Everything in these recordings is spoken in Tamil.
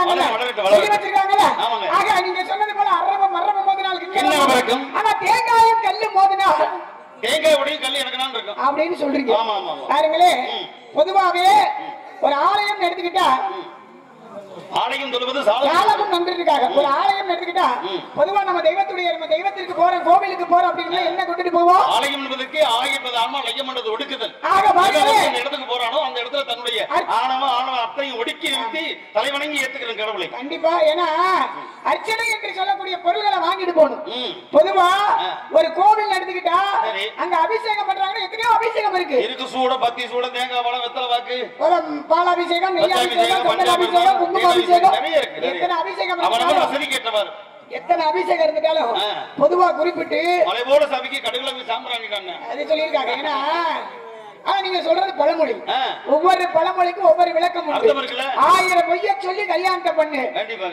வச்சிருக்காங்கல்ல. ஆக நீங்க சொன்னது போல அரவம் மரபம் மோதினால் கிண்ணம் பறக்கும். ஆனா தேங்காயும் கல்லு மோதினா தேங்காய் உடையும் கல்லு எனக்கு நான் இருக்கும் அப்படின்னு சொல்றீங்க. பாருங்களே, பொதுவாவே ஒரு ஆலயம் எடுத்துக்கிட்டா ஆலயம் சொல்லுவது சாலமும் நன்றிக்காக ஒரு ஆலயம் எடுத்துக்கிட்டா பொதுவா நம்ம தெய்வத்திற்கு போறோம், கோவிலுக்கு போறோம் அப்படின்னா என்ன கொண்டுட்டு போவோம்? ஆலயம் என்பதற்கு ஆகிப்பது ஆன்மா லயம் என்றது ஒடுக்குதல். ஆக பாருங்க, அந்த இடத்துக்கு போறானோ அந்த இடத்துல தன்னுடைய ஆணவ அத்தையும் ஒடுக்கி நிறுத்தி தலைவணங்கி ஏத்துக்கிறேன் கடவுளை. கண்டிப்பா. ஏன்னா அர்ச்சனை என்று சொல்லக்கூடிய பொருள்களை வாங்கிட்டு போகணும். பொதுவா ஒரு கோவில் எடுத்துக்கிட்டா அங்க அபிஷேகம் பண்றாங்கன்னா எத்தனையோ அபிஷேகம் இருக்கு. சூட பத்தி சூட தேங்காய் பழம் வெத்தலை வாக்கு பால் அபிஷேகம், நெய் அபிஷேகம், கந்தல் அபிஷேகம், குங்கும அபிஷேகம், எத்தனை அபிஷேகம் எத்தனை அபிஷேகம் இருந்துட்டாலும் பொதுவா குறிப்பிட்டு மலை போல சபைக்கு கடுகுல சாம்பிராணி அது சொல்லியிருக்காங்க. ஏன்னா நீங்க சொல்றது பழமொழி, ஒவ்வொரு பழமொழிக்கும் ஒவ்வொரு விளக்கம் உண்டு. 1000 பொய்ய சொல்லி கல்யாணத்தை பண்ணு,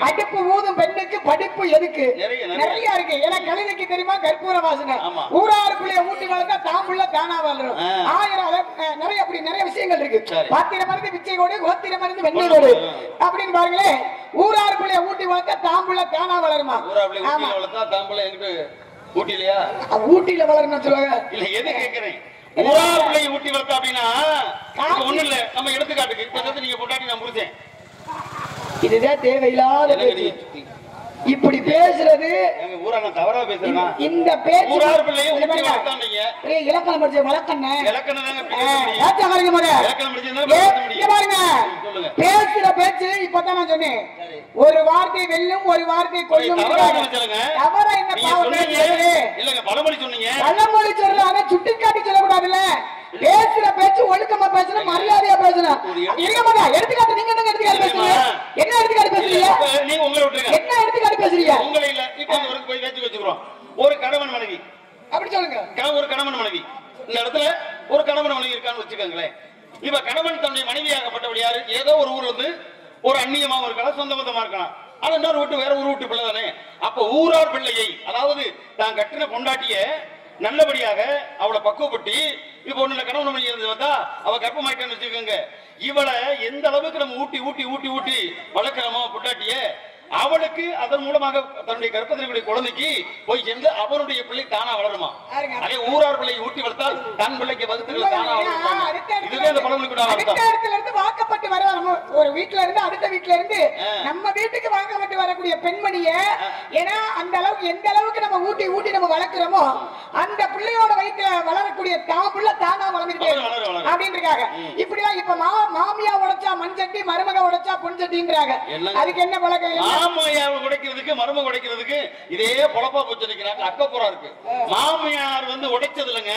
அடுப்பு ஊதும் பெண்ணுக்கு படிப்பு எதுக்கு நிறைய இருக்கு. ஏன்னா கழுதைக்கு தெரியுமா கற்பூர வாசனை, ஊராறு பிள்ளைய ஊட்டி வளர்த்தா தாம்புள்ள தானா வளரும். 1000 நிறைய அப்படி நிறைய விஷயங்கள் இருக்கு. பாத்திரம் மருந்து பிச்சை கோடு, கோத்திரம் மருந்து வெண்ணெய் கோடு அப்படின்னு பாருங்களே. ஊராறு பிள்ளைய ஊட்டி வளர்த்தா தாம்புள்ள தானா வளருமா? ஊட்டியில வளரணும் சொல்லுவாங்க. இல்ல எது கேட்கிறேன், ஊரார் பிள்ளையை ஊட்டி வளர்த்தா அப்படின்னா ஒண்ணு இல்ல. நம்ம எடுத்துக்காட்டுக்கு இப்ப நீங்க பொண்டாட்டி நான் முடிச்சேன், இதுதான் தேவையில்லாத இப்படி பேசுறது. ஊரா நான் தவறா பேசுறேன்னா இந்த பேச்சு ஊரார் பிள்ளையை ஊட்டி வளர்த்தானீங்க. இலக்கணம் படிச்ச வழக்கண்ணே பேசுற பேச்சு இப்பதான் நான் சொன்னேன். ஒரு வார்த்தை வெல்லும், ஒரு வார்த்தை கொல்லும். தவறா என்ன இல்லங்க பழமொழி சொன்னீங்க. பழமொழி சொல்ல ஆனா சுட்டிக்காட்டி சொல்லக்கூடாதுல்ல. பேசுற பேச்சு ஒழுக்கமா பேசணும், மரியாதையா பேசணும். எடுத்துக்காட்டு நீங்க என்ன எடுத்துக்காட்டு பேசுறீங்க? என்ன எடுத்துக்காட்டு பேசுறீங்க? நீங்க உங்களை விட்டுருங்க. என்ன எடுத்துக்காட்டு பேசுறீங்க? உங்களை இல்ல. இப்போ ஒரு போய் பேச்சு வச்சுக்கிறோம். ஒரு கணவன் மனைவி அப்படி சொல்லுங்க. ஒரு கணவன் மனைவி இந்த இடத்துல ஒரு கணவன் மனைவி இருக்கான்னு வச்சுக்கோங்களேன். இப்ப கணவன் தன்னுடைய மனைவியாகப்பட்டவர் யாரு? ஏதோ ஒரு ஊர்ல இருந்து ஒரு அந்நியமாக இருக்கலாம், சொந்த பந்தமா இருக்கலாம். ஆனா இன்னொரு வீட்டு வேற ஒரு வீட்டு பிள்ளை தானே. அப்ப ஊரார் பிள்ளையை, அதாவது தான் கட்டின பொண்டாட்டிய நல்லபடியாக அவளை பக்குவப்பட்டு இப்ப ஒண்ணு கணவன் மனைவி இருந்து வந்தா அவ கர்ப்பமாயிட்டான்னு வச்சுக்கோங்க. இவளை எந்த அளவுக்கு நம்ம ஊட்டி ஊட்டி ஊட்டி ஊட்டி வளர்க்கிறோமோ பொண்டாட்டிய, அவளுக்கு அதன் மூலமாக தன்னுடைய கர்ப்பத்தினுடைய குழந்தைக்கு போய் சேர்ந்து அவருடைய பிள்ளை தானா வளருமா? அதே ஊரார் பிள்ளை ஊட்டி வளர்த்தால் தன் பிள்ளைக்கு வகுத்துக்களை தானா வளரும். இதுவே இந்த பழமொழி வாக்கப்பட்டு வர ஒரு வீட்டுல இருந்து அடுத்த வீட்டுல இருந்து நம்ம வீட்டுக்கு வாக்கப்பட்டு வரக்கூடிய பெண்மணிய, ஏன்னா அந்த அளவுக்கு எந்த அளவுக்கு நம்ம ஊட்டி ஊட்டி நம்ம வளர்க்கிறோமோ அந்த பிள்ளையோட வயிற்றுல வளரக்கூடிய தாம்புள்ள தானா வளர்ந்துட்டே அப்படின்றாங்க. இப்படிலாம் இப்ப மாமியா உடைச்சா மண் சட்டி, மருமக உடைச்சா பொன் சட்டின்றாங்க. அதுக்கு என்ன பழக்கம்? மாமியார் உடைக்கிறதுக்கு மருமக உடைக்கிறதுக்கு இதே பொழப்பா போச்சிருக்கிறாங்க. அக்கப்பூரா இருக்கு. மாமியார் வந்து உடைச்சது இல்லைங்க,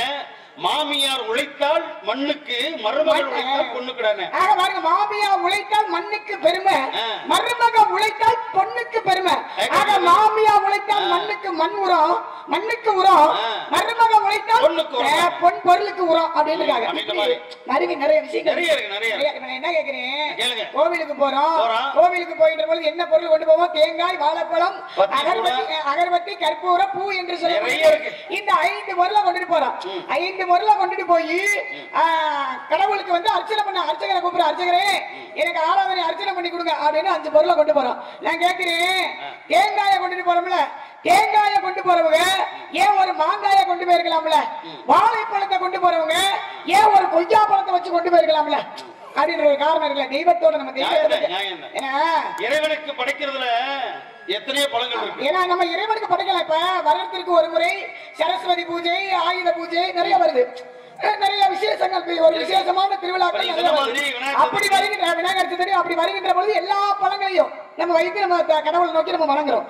மாமியார் உழைத்தால் மண்ணுக்கு, மருமகள் உழைத்தால் பொண்ணுக்கு. பாருங்க, மாமியார் உழைத்தால் மண்ணுக்கு பெருமை, மருமக உழைத்தால் பொண்ணுக்கு பெருமை. ஆக மாமியார் உழைத்தால் மண்ணுக்கு மண் உரம், மண்ணுக்கு உரம், மருமக உழைத்தால் பொன் பொருளுக்கு உரம் அப்படின்னு நிறைய விஷயங்கள் என்ன கேக்குறேன். கோவிலுக்கு போறோம், கோவிலுக்கு போயின்ற பொழுது என்ன பொருள் கொண்டு போவோம்? தேங்காய், வாழைப்பழம், அகர்பத்தி, கற்பூரம், பூ என்று சொல்லி இந்த 5 பொருளை கொண்டுட்டு போறோம். 5 பொருளை கொண்டுட்டு போய் கடவுளுக்கு வந்து அர்ச்சனை பண்ண, அர்ச்சகரை கூப்பிடுற, அர்ச்சகரே எனக்கு ஆராதனை அர்ச்சனை பண்ணி கொடுங்க அப்படின்னு 5 பொருளை கொண்டு போறோம். நான் கேட்கிறேன், தேங்காயை கொண்டுட்டு போறோம்ல, தேங்காயை கொண்டு போறவங்க ஏன் ஒரு மாங்காயை கொண்டு போயிருக்கலாம்ல? வாழைப்பழத்தை கொண்டு போறவங்க ஏன் ஒரு கொய்யா பழத்தை வச்சு கொண்டு போயிருக்கலாம்ல? அப்படின்ற ஒரு காரணம் இருக்குல்ல. தெய்வத்தோட நம்ம இறைவனுக்கு படைக்கிறதுல எத்தனையோ பழங்கள் இருக்கு. ஏன்னா நம்ம இறைவனுக்கு படைக்கல. இப்ப வருடத்திற்கு ஒரு முறை சரஸ்வதி பூஜை, ஆயுத பூஜை நிறைய வருது, நிறைய விசேஷங்கள், ஒரு விசேஷமான திருவிழாக்கள் அப்படி வருகின்ற விநாயகர் சதுர்த்தி அப்படி வருகின்ற பொழுது எல்லா பழங்களையும் நம்ம வைத்து நம்ம கடவுளை நோக்கி நம்ம வணங்குறோம்.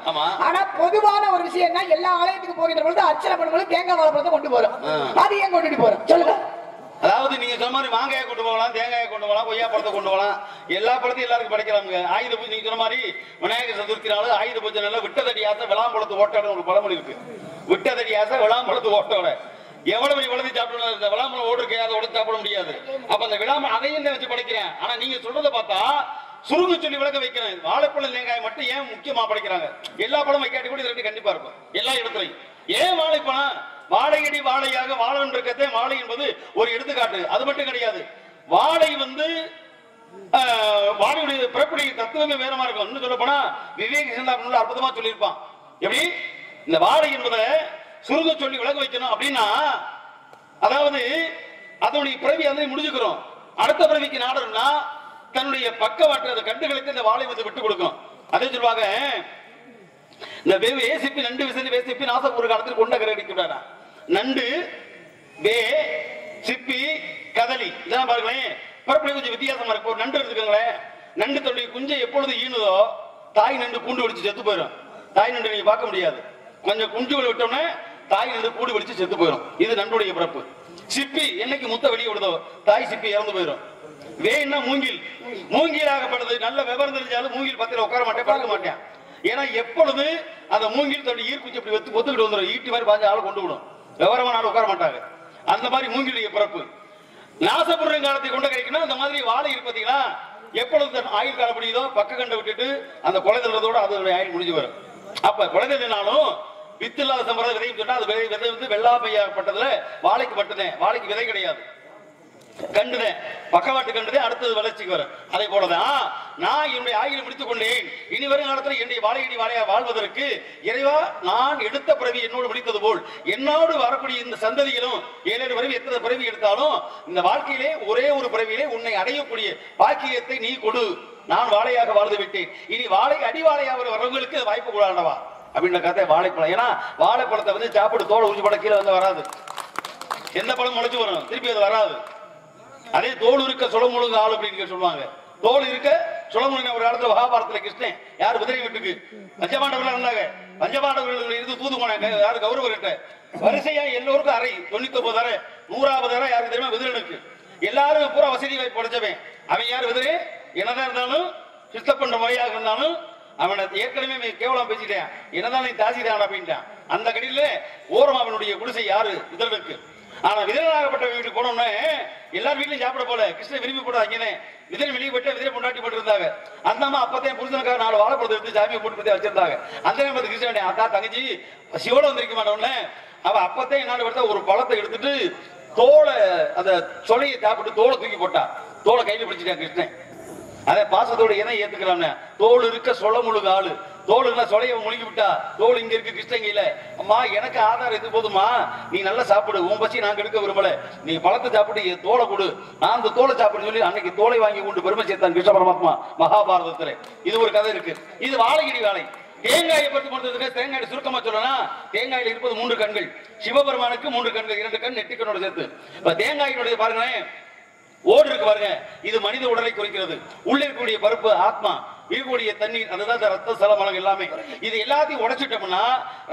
ஆனா பொதுவான ஒரு விஷயம் தான், எல்லா ஆலயத்துக்கு போகின்ற பொழுது அர்ச்சனை பண்ணும்போது தேங்காய் வாழைப்பழத்தை கொண்டு போறோம். அது ஏன் கொண்டுட்டு போறோம் சொல்லுங்க? அதாவது நீங்க சொன்ன மாதிரி மாங்காயை கொண்டு போகலாம், தேங்காயை கொண்டு போகலாம், கொய்யா பழத்தை கொண்டு போகலாம், எல்லா பழத்தையும் எல்லாருக்கும் படைக்கிறாங்க. ஆயுத பூஜை நீங்க சொன்ன மாதிரி விநாயகர் சதுர்த்தி நாள் ஆயுத பூஜை நாள் விட்டதடி ஆசை விளாம்பழத்து ஓட்டோட ஒரு பழமொழி இருக்கு. விட்டதடி ஆசை விளாம்பழத்து ஓட்டோட எவ்வளவு வளர்ந்து சாப்பிடணும், இந்த விளாம்பழம் ஓடு இருக்கு, அதை உடச்சு சாப்பிட முடியாது. அப்ப அந்த விளாம்பழம் அதையும் வச்சு படைக்கிறேன். ஆனா நீங்க சொல்றதை பார்த்தா சுருங்க சொல்லி விளக்க வைக்கிறேன். வாழைப்பழம் தேங்காய் மட்டும் ஏன் முக்கியமா படைக்கிறாங்க? எல்லா பழம் வைக்காட்டி கூட இது கண்டிப்பா இருக்கும் எல்லா இடத்துலையும். ஏன் வாழைப்பழம்? வாழையடி வாழையாக வாழை இருக்கத்தே வாழை என்பது ஒரு எடுத்துக்காட்டு. அது மட்டும் கிடையாது. வாழை வந்து வாழையுடைய பிறப்புடைய தத்துவமே வேறமா இருக்கும். இன்னும் சொல்ல போனா விவேக அற்புதமா சொல்லியிருப்பான். எப்படி இந்த வாழை என்பதை சுருங்க சொல்லி விளங்க வைக்கணும் அப்படின்னா, அதாவது அதனுடைய பிறவி அதை முடிஞ்சுக்கிறோம். அடுத்த பிறவிக்கு நாடணும்னா தன்னுடைய பக்கவாட்டு அந்த கண்டுகளுக்கு இந்த வாழை வந்து விட்டு கொடுக்கும். அதே சொல்லுவாங்க, இந்த வேசிப்பி நண்டு விசை வேசிப்பி நாசம் ஒரு காலத்தில் கொண்ட கரடிக்கிறாரா. நண்டு வே சிப்பி கதலி இதெல்லாம் பாருங்களேன், பிறப்புல கொஞ்சம் வித்தியாசமா இருக்கு. ஒரு நண்டு எடுத்துக்கோங்களேன், நண்டு தன்னுடைய குஞ்சை எப்பொழுது ஈனுதோ தாய் நண்டு கூண்டு வெடிச்சு செத்து போயிடும். தாய் நண்டு நீங்க பார்க்க முடியாது. கொஞ்சம் குஞ்சுகளை விட்டோம்னா தாய் நண்டு கூடு வெடிச்சு செத்து போயிடும். இது நண்டுடைய பிறப்பு. சிப்பி என்னைக்கு முத்த வெளியே விடுதோ தாய் சிப்பி இறந்து போயிடும். வேன்னா மூங்கில், மூங்கிலாகப்படுது. நல்ல விவரம் தெரிஞ்சாலும் மூங்கில் பத்திர உட்கார மாட்டேன், பறக்க மாட்டேன். ஏன்னா எப்பொழுது அந்த மூங்கில் தன்னுடைய ஈர்க்குச்சி இப்படி ஒத்துக்கிட்டு வந்துடும், ஈட்டி மாதிரி பாஞ்சு ஆளை கொண்டு விடும். விவரமான ஆள் உட்கார மாட்டாங்க. அந்த மாதிரி மூங்கிலுடைய பிறப்பு. நாசபுர காலத்தை கொண்டு கிடைக்கணும். அந்த மாதிரி வாழை இருக்கு பாத்தீங்களா, எப்பொழுது தன் ஆயுள் காலம் முடியுதோ பக்க கண்டை விட்டுட்டு அந்த கொலை தள்ளுறதோட அதோட ஆயுள் முடிஞ்சு வரும். அப்ப கொலை தள்ளினாலும் வித்து இல்லாத சம்பிரதாய விதையும் சொன்னா அது விதை வந்து வெள்ளாமையாப்பட்டதுல வாழைக்கு மட்டும்தான். வாழைக்கு விதை கிடையாது, கண்டுதேன் பக்கவாட்டு கண்டுதேன் அடுத்தது வளர்ச்சிக்கு வரும். அதே போலதான் நான் என்னுடைய ஆயுளை முடித்துக் கொண்டேன். இனி வரும் காலத்தில் என்னுடைய வாழையடி வாழையா வாழ்வதற்கு இறைவா நான் எடுத்த பிறவி என்னோடு முடித்தது போல் என்னோடு வரக்கூடிய இந்த சந்ததியிலும் 7 பிறவி எத்தனை பிறவி எடுத்தாலும் இந்த வாழ்க்கையிலே ஒரே ஒரு பிறவியிலே உன்னை அடையக்கூடிய பாக்கியத்தை நீ கொடு. நான் வாழையாக வாழ்ந்து விட்டேன். இனி வாழை அடிவாழையாக வரவங்களுக்கு வாய்ப்பு கூடாண்டவா அப்படின்ற கதை வாழைப்பழம். ஏன்னா வாழைப்பழத்தை வந்து சாப்பிட்டு தோலை உரிச்சு பட கீழே வந்து வராது. எந்த பழம் முளைச்சு வரும், திருப்பி அது வராது. அதே தோல் இருக்க சுளமுழுங்க ஆள் அப்படின்னு சொல்லுவாங்க. தோல் இருக்க சுளமுழுங்க ஒரு காலத்துல மகாபாரதத்துல கிருஷ்ணன் யார் விதிரை வீட்டுக்கு பஞ்சபாண்டவர்கள் இருந்தாங்க. பஞ்சபாண்டவர்கள் இருந்து தூது போனாங்க யாரு கௌரவர்கிட்ட. வரிசையா எல்லோருக்கும் அறை 99 அறை 100வது அறை யாருக்கு தெரியுமா விதிரனுக்கு. எல்லாரும் பூரா வசதி வாய்ப்பு படைச்சவன். அவன் யார் விதிரை, என்னதான் இருந்தாலும் சித்த பண்ற முறையாக இருந்தாலும் அவனை ஏற்கனவே கேவலம் பேசிட்டேன். என்னதான் நீ தாசிதான் அப்படின்ட்டான். அந்த கடையில ஓரம் அவனுடைய குடிசை யாரு விதிரனுக்கு. ஆனா விதிரனாகப்பட்ட வீட்டுக்கு போனோம்னா எல்லாரும் வீட்லயும் சாப்பிட போல கிருஷ்ணன் விரும்பி போட அங்கேதான் விதிரை வெளியே போட்டு விதிரை பொண்டாட்டி போட்டு இருந்தாங்க. அந்த அம்மா அப்பத்தையும் புருஷனுக்காக 4 வாழைப்பழத்தை எடுத்து சாமியை போட்டு வச்சிருந்தாங்க. அந்த நேரத்தில் கிருஷ்ணன் அத்தா தங்கச்சி சிவோட வந்திருக்க மாட்டோம்னு அவ அப்பத்தையும் என்னால எடுத்தா ஒரு பழத்தை எடுத்துட்டு தோலை அந்த சொலையை சாப்பிட்டு தோலை தூக்கி போட்டா. தோலை கையில பிடிச்சிட்டான் கிருஷ்ணன். அதை பாசத்தோட எதை ஏத்துக்கிறான்னு தோல் இருக்க சொல்ல முழுக ஆளு. தோல் இருந்தா சொலைய முழுங்கி விட்டா தோல் இங்க இருக்கு கிருஷ்ணங்கில. அம்மா எனக்கு ஆதாரம் இது போதுமா, நீ நல்லா சாப்பிடு, உன் பசி நாங்க எடுக்க விரும்பல, நீ பழத்தை சாப்பிட்டு தோலை கொடு, நான் அந்த தோலை சாப்பிடுன்னு சொல்லி அன்னைக்கு தோலை வாங்கி கொண்டு பெருமை சேர்த்தான் கிருஷ்ண பரமாத்மா மகாபாரதத்துல. இது ஒரு கதை இருக்கு. இது வாழையடி வாழை. தேங்காயை பற்றி பொறுத்ததுக்கு தேங்காய் சுருக்கமா சொல்லலாம். தேங்காயில இருப்பது 3 கண்கள். சிவபெருமானுக்கு 3 கண்கள், 2 கண் நெற்றிக்கண்ணோட சேர்த்து. இப்ப தேங்காயினுடைய பாருங்களேன் ஓடு இருக்கு பாருங்க, இது மனித உடலை குறிக்கிறது. உள்ள இருக்கக்கூடிய பருப்பு ஆத்மா, இருக்கக்கூடிய தண்ணீர் அதுதான் ரத்த சலமலம் எல்லாமே. இது எல்லாத்தையும் உடைச்சிட்டோம்னா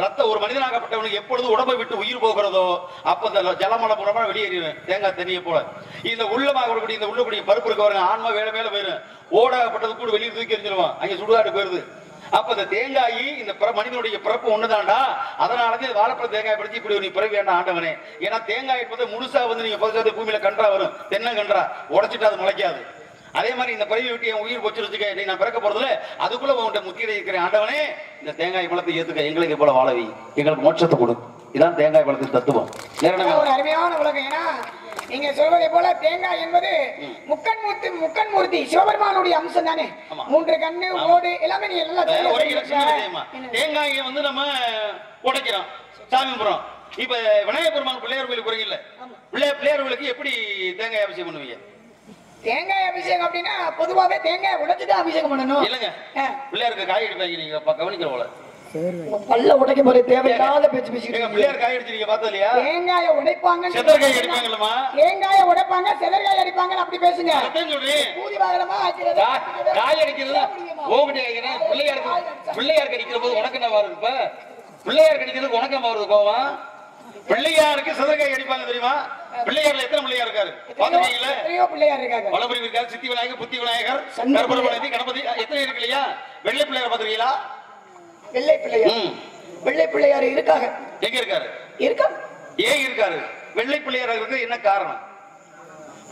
ரத்த ஒரு மனிதனாகப்பட்டவனுக்கு எப்பொழுது உடம்பை விட்டு உயிர் போகிறதோ அப்ப இந்த ஜலமலம் மூலமா வெளியேறிடும். தேங்காய் தண்ணியை போல இந்த உள்ளமாக இந்த உள்ளக்கூடிய பருப்பு இருக்க பாருங்க, ஆன்மா வேலை மேல போயிடும். ஓடாகப்பட்டது கூட வெளியே தூக்கி எறிஞ்சிருவான், அங்க சுடுகாட்டு போயிருது. அப்ப இந்த தேங்காய் இந்த மனிதனுடைய பிறப்பு ஒண்ணுதான்டா. அதனாலதான் வாழைப்பழ தேங்காய் படிச்சு இப்படி ஒரு பிறவி வேண்டாம் ஆண்டவனே. ஏன்னா தேங்காய் என்பது முழுசா வந்து நீங்க பதினஞ்சு பூமியில கன்றா வரும், தென்னங்கன்றா உடைச்சிட்டு அது முளைக்காது. அதே மாதிரி இந்த பிறவி விட்டு என் உயிர் போச்சு வச்சுக்க, நீ நான் பிறக்க போறதுல அதுக்குள்ள உன்கிட்ட முத்திரை இருக்கிறேன் ஆண்டவனே. இந்த தேங்காய் பழத்தை ஏத்துக்க, எங்களுக்கு போல வாழவி, எங்களுக்கு மோட்சத்தை கொடு. இதான் தேங்காய் பழத்தின் தத்துவம். ஒரு அருமையான உலகம். ஏன்னா நீங்க சொல்வதை போல தேங்காய் என்பது முக்கன்மூர்த்தி சிவபெருமானுடைய அம்சம் தானே. 3 கண்ணு ஓடு எல்லாமே நீங்க நல்லா தேங்காயை வந்து நம்ம உடைக்கிறோம் சாமி புறம். இப்ப விநாயகர் பெருமான் பிள்ளையார் கோயிலுக்கு போறீங்கல்ல, பிள்ளையார் கோயிலுக்கு எப்படி தேங்காய் அபிஷேகம் பண்ணுவீங்க? தேங்காய் அபிஷேகம் அப்படின்னா பொதுவாவே தேங்காய் உடைச்சுதான் அபிஷேகம் பண்ணணும். இல்லங்க, பிள்ளையாருக்கு காய் அடிப்பாங்க, நீங்க கவனிக்கிற போல பல்ல உடைக்க போற தேவையில்லாத பேச்சு பேசிட்டு. பிள்ளையார் காய் அடிச்சிருக்கீங்க பார்த்தது இல்லையா? தேங்காயை உடைப்பாங்க, செதற்காய் அடிப்பாங்கல்லமா, தேங்காயை உடைப்பாங்க செதற்காய் அடிப்பாங்க அப்படி பேசுங்க. பூதி வாகனமா ஆக்கிறது காய் அடிக்கிறது ஓகே. பிள்ளையாருக்கு அடிக்கிற போது உனக்கு என்ன வருது? இப்ப பிள்ளையாருக்கு அடிக்கிறது உனக்கு என்ன வருது கோவம்? பிள்ளையாருக்கு செதற்காய் அடிப்பாங்க தெரியுமா? பிள்ளையார்ல எத்தனை பிள்ளையார் இருக்காரு பாத்துக்கீங்களா? பிள்ளையார் இருக்காங்க, வளபுரி இருக்காரு, சித்தி விநாயகர், புத்தி விநாயகர், கருப்பணபதி, கணபதி எத்தனை இருக்கு இல்லையா? வெள்ளை பிள்ளையார் பாத்துக்கீங்களா? வெள்ளை பிள்ளையார் இருக்காங்க. எங்க இருக்காரு? ஏன் இருக்காரு? வெள்ளை பிள்ளையார் இருக்கு என்ன காரணம்?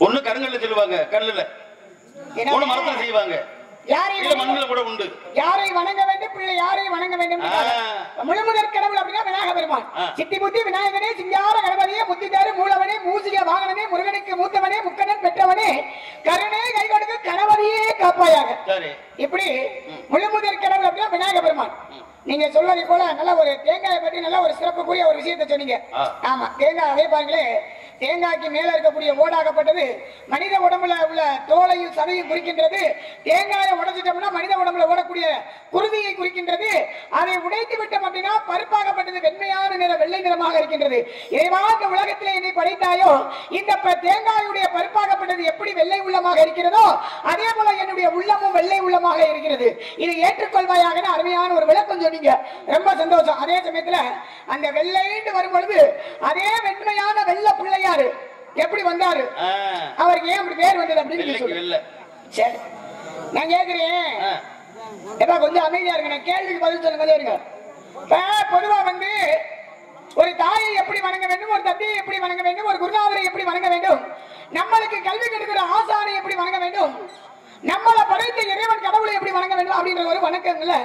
ஒண்ணு கருங்கல்ல சொல்லுவாங்க, கல்லுல ஒண்ணு மரத்துல செய்வாங்க. மண்ணில கூட உண்டு. யாரை வணங்க வேண்டும், பிள்ளை யாரை வணங்க வேண்டும். முழுமுதற் கடவுள் அப்படின்னா விநாயக பெருமான். சித்தி புத்தி விநாயகனே, சிங்கார கணபதியே, முத்திதாரு மூலவனே, மூசிக வாகனனே, முருகனுக்கு மூத்தவனே, முக்கணன் பெற்றவனே, கருணே கை கொடுக்க கணபதியே காப்பாயாக. இப்படி முழுமுதற் கடவுள் அப்படின்னா விநாயக பெருமான். நீங்க சொல்வதை போல நல்ல ஒரு தேங்காயை பற்றி நல்ல ஒரு சிறப்புக்குரிய ஒரு விஷயத்தை சொன்னீங்க. ஆமா, தேங்காய் அதே பாருங்களே, தேங்காய்க்கு மேல இருக்கக்கூடிய ஓடாகப்பட்டது மனித உடம்புல உள்ள தோலையும் சதையும் குறிக்கின்றது. தேங்காயை உடைச்சிட்டோம்னா மனித உடம்புல ஓடக்கூடிய குருதியை குறிக்கின்றது. அதை உடைத்து விட்டோம் அப்படின்னா பருப்பாகப்பட்டது வெண்மையான நிற வெள்ளை நிறமாக இருக்கின்றது. இறைவா, இந்த உலகத்திலே என்னை படைத்தாயோ, இந்த தேங்காயுடைய பருப்பாகப்பட்டது எப்படி வெள்ளை உள்ளமாக இருக்கிறதோ அதே போல என்னுடைய உள்ளமும் வெள்ளை உள்ளமாக இருக்கிறது. இதை ஏற்றுக்கொள்வாயாக அருமையான ஒரு விளக்கம் சொன்னீங்க. ரொம்ப சந்தோஷம். அதே சமயத்துல அந்த வெள்ளைன்னு வரும்பொழுது அதே வெண்மையான வெள்ள பிள்ளையாரு எப்படி வந்தாரு, அவருக்கு ஏன் அப்படி பேர் வந்தது அப்படின்னு சொல்லு. சரி, நான் கேக்குறேன், கொஞ்சம் அமைதியா இருங்க, நான் கேள்விக்கு பதில் சொல்லுங்க இருங்க. பொதுவா வந்து ஒரு தாயை எப்படி வணங்க வேண்டும், ஒரு தந்தையை எப்படி வணங்க வேண்டும், ஒரு குருநாதரை எப்படி வணங்க வேண்டும், நம்மளுக்கு கல்வி கெடுக்கிற ஆசானை எப்படி வணங்க வேண்டும், நம்மளை படைத்த இறைவன் கடவுளை எப்படி வணங்க வேண்டும் அப்படின்ற ஒரு வணக்கங்கள்ல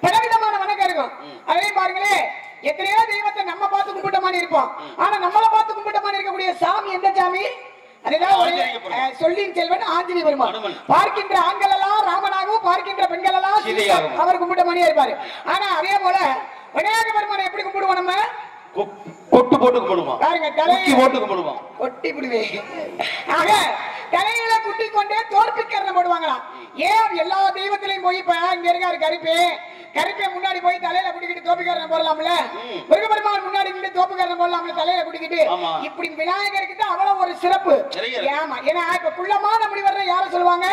பலவிதமான வணக்கம் இருக்கும். அதே பாருங்களே, எத்தனையோ தெய்வத்தை நம்ம பார்த்து கும்பிட்ட மாதிரி இருப்போம். ஆனா நம்மளை பார்த்து கும்பிட்ட மாதிரி இருக்கக்கூடிய சாமி எந்த சாமி? அதுதான் சொல்லின் செல்வன் ஆஞ்சநேய பெருமான். பார்க்கின்ற ஆண்கள் எல்லாம் ராமனாகவும், பார்க்கின்ற பெண்கள் எல்லாம் அவர் கும்பிட்ட மாதிரியே இருப்பாரு. ஆனா அதே போல விநாயக பெருமானை எப்படி கும்பிடுவோம்? நம்ம கொட்டு போட்டு கும்பிடுவோம். பாருங்க, தலையை போட்டு கும்பிடுவோம். கொட்டி விடுவேன். ஆக தலையில குட்டி கொண்டே தோற்பிக்கரணம் போடுவாங்களாம். ஏன் எல்லா தெய்வத்திலையும் போய் இப்ப இங்க இருக்காரு கருப்பே முன்னாடி போய் தலையில குட்டிக்கிட்டு தோப்பிக்காரன் போடலாம்ல, முருகபெருமான் முன்னாடி நின்று தோப்புக்காரன் போடலாம்ல தலையில குட்டிக்கிட்டு. இப்படி விநாயகருக்கு தான் அவ்வளவு ஒரு சிறப்பு. ஆமா, ஏன்னா இப்ப குள்ளமான முனிவர் யார சொல்லுவாங்க?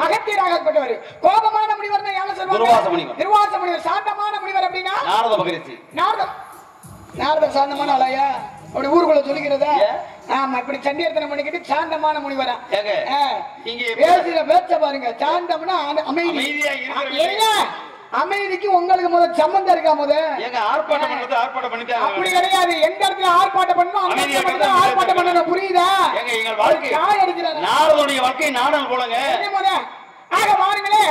அகத்தியராகப்பட்டவர். கோபமான முனிவர் யார சொல்லுவாங்க? திருவாச முனிவர். சாந்தமான முனிவர் அப்படின்னா நாரதர் சாந்தமான ஆளையா அப்படி ஊருக்குள்ள சொல்லிக்கிறதா? ஆமா, இப்படி சண்டியர்த்தனம் பண்ணிக்கிட்டு சாந்தமான முனிவரா பேசுற பேச்ச பாருங்க. சாந்தம்னா அமைதி. அமைதிக்கு உங்களுக்கு முதல் சம்பந்தம் இருக்கா? அப்படி கிடையாது. எந்த இடத்துல ஆர்ப்பாட்டம் பண்ணணும் ஆர்ப்பாட்டம் பண்ணணும், புரியுதா? வாழ்க்கை நாடகம் போலங்க. ஆக பாருங்களே,